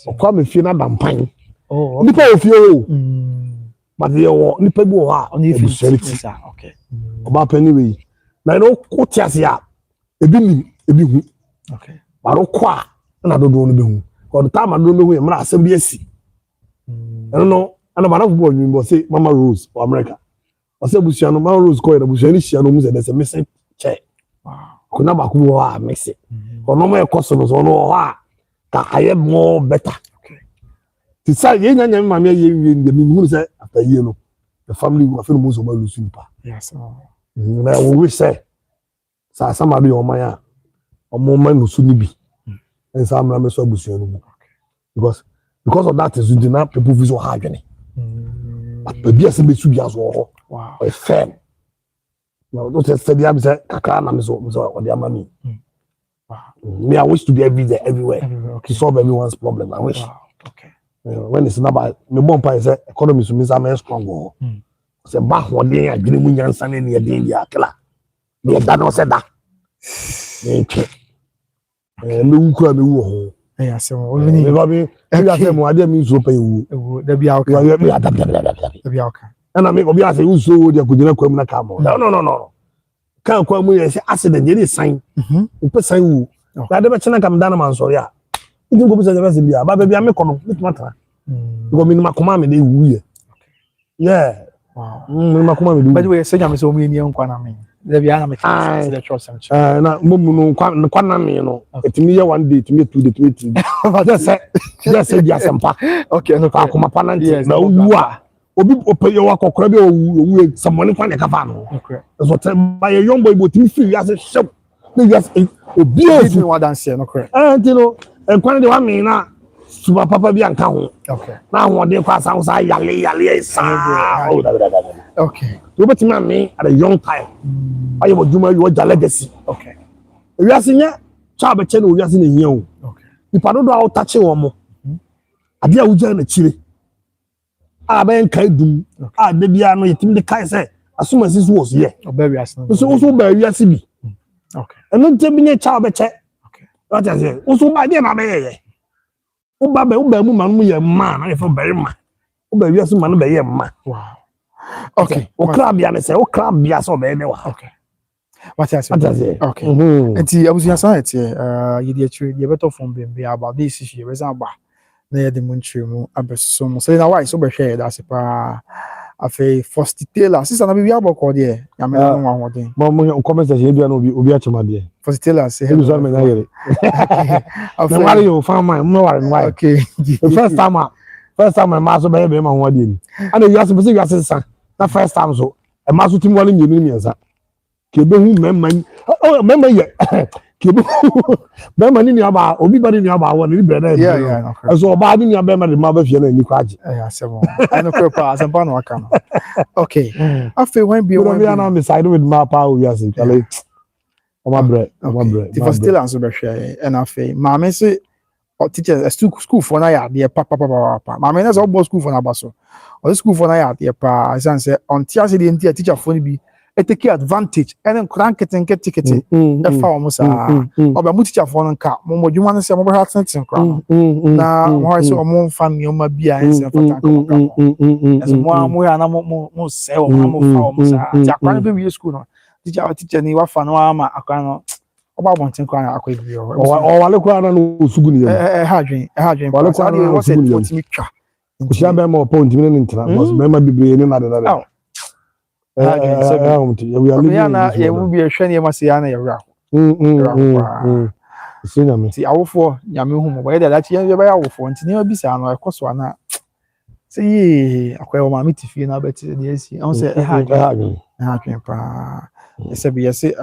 O kwa me fear na dampan. Oh. Nipa o fear o. But they wo nipa bi wo ha. Only if okay. Oba pani we. Na no ko tiase ya. Ebi hu. Okay. baro kwa na dodo no be hu ko the time dodo no hu e mra asem bi asi no ana bana football ni bo say Mama Rose for America o say busia no Mama Rose ko e busia ni sia no mu say there's a missing chair ko na ba ko wo a mix ko no mo e koso no so no ho a ka aye more better ti say ye nya nya ma me ye mi hu say after ye no the family go feel most of my lose pa yes na we wish say sa sama do o man ya o mo man no su ni bi en sa amra me so busia no because of that is the now people feel so hard but baby as be su bi as wo wow o firm now don't say dia be say kakra na me so o dia mami wow me I wish to be everywhere okay. to solve everyone's problem I wish wow okay when it's not about me bomb pa say economy so me say strong go say ba ho den adwene mu nyansa ne ne den dia kla me da no say da me che me wukura me wo ho yeah so only me go be ya say mo ade mi so pa ewu da bia okay da bia okay na me go be say uso dia ko gina kwam na ka mo no kan kwam mu ye say accident ye sign o sign wu da de be chena kam da na man so ya ndi go be say be bia ba bia me kono me tumata go me ma koma me dey wu ye yeah wow me ma koma me dey by the way say jam so mu ni nkwa na me da bia na me say the trust am na momu no nkwa na me no etimi ye 1 day etimi 2 day etimi 3 just say dia sempa okay no ka koma pa na nti na wu a obi opeye wa kokora bi owu someone kwa ne ka fa no okay so tell by a young boy but if you as a shop no you as obi ofu wa dance no correct you know nkwa de wa me na super papa bi anka ho okay na ho de kwa san sa yale sa okay you bet me me at a young time ayo mo duma yo ja legacy okay you as nya cha be che no you as na hia o okay ipa do do tache wo mo ade a wuja na chire a ben kai dum a de bia no yetim de kai say asuma sisu was here Bäby as no so ba wi ase bi okay eno te bi nya cha be che okay what I say so ba de na be ye o ba mu man mu ye ma na e fo bere ma o ba wi ase ma no be ye ma wow okay o crab ya me say o crab ya so be de wa okay what I say okay enti abusuya san eti ye de chire ye beto from Bäby about this issue ye reason ba na ye de munchire mu abeso mo say na why so be hwe da se pa afi first tailor sister na Bäby aboko de ya me na no wa hoden mo comment section bia no obi achema de first tailor say hello so me na yere na wari yo fan man mo wari why okay the first time ma so be ma ho de ni ana you aso be say san na first time so e ma so tim wale nyenu ni ensa ke be hu memma ye ke be memma ni aba obi ba ni aba wo ni be na yeah so oba ni aba ma de ma ba fie na ni kwaje yeah sebo I no kwa asempa no aka no okay after when be one na me side with ma pa o ya se kale o ma bre the first tailor so be hwe and after ma me say teacher school for na ya de pa ma me na so bo school for na ba so o school for na ya de pa as say on tia say the teacher for ni bi e take advantage and crank ticket e fa o mo sa o ba mu teacher for no ka mo dwuma no say mo be ha ten kra na mo say o mo fa mi o ma bia en say fa tan ka as mo ya na mo say o mo fa o mo sa ti akra be wi school no teacher ni wa fa no ama akra no o ba bon ten kra na akwa bi o wale kwa na no sugu ni ha dwen wale kwa na o say what mi twa Usia be mo point mi ni ntra because me ma bibre ni na de na we are na ye mu bi ehwe ne ma se ya na ye wra sinya me ti awofo nyame hu mo ba ye da chi ye ba ya awofo nti ne bi sa no ekoso ana se yi akwa ma mi ti fi na ba ti ne esi on se ha dwen pa se bi ye se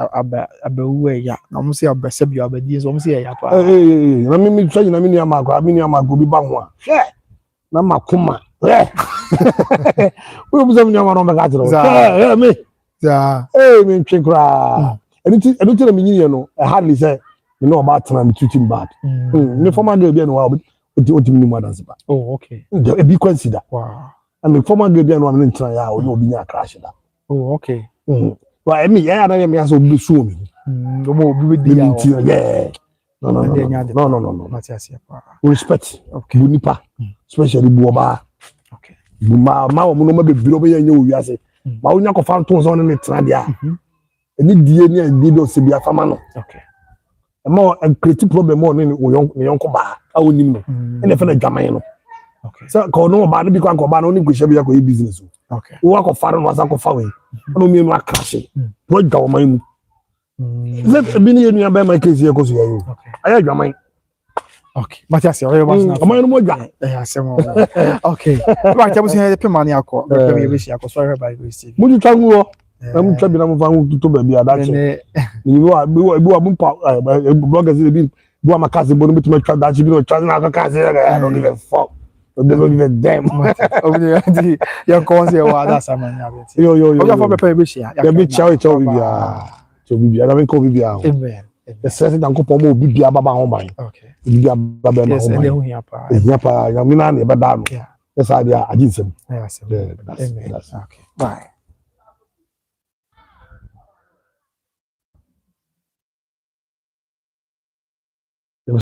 aba wu ya na mo se aba se bi aba di so mo se ya pa na mi twa na mi ni amago bi ba ho a hwe na makoma we buza mnyama no mega jiro me me ntwekra enu ti na minyine no hardly say me no about na me treating bad me former girl bi no wa oti mini mu dance ba oh okay e be consider wow and me former girl bi no me ntra ya o no obi nya crash da oh okay wa me ya na me aso obi suo me mo obi di ya no Matias pa respect okay bunipa especially buoba okay ma wo no ma bebiro be yanya owi ase ma wonya ko fan ton so ne tra dia eni die ni adi do se bia fama no okay more creative problem more ne yonko ba a wonim no e fa na dwaman no okay so ko no ba no bi kwa ko ba no ni kwehia bi akọ business okay wo akọ no asa akọ fa we no mi no akrashe wo dwaman mu ze bi ni yenu ya ba my case here ko so yayo aya dwaman okay Matthias you was na no mo dwa asem okay right I was here the money akọ be me wish akọ so by receive mo twa nwo am twa bi na mo fa nwo to ba bi adache ni wo bi wa bumpa bloggers bi bo amakaze bo no bituma twa dachi bi no twa na akakaze I don't give a fuck they don't give a damn obviously your concept wa that samanya bet yo oga for be be share ya bi chawo chawo bibia na me ko bibia amen the sense that ko mo bibia baba ho ban okay bibia baba na ho ban yes ehia pa ya mi na na e beda no yes I dey ajinsem yes amen okay bye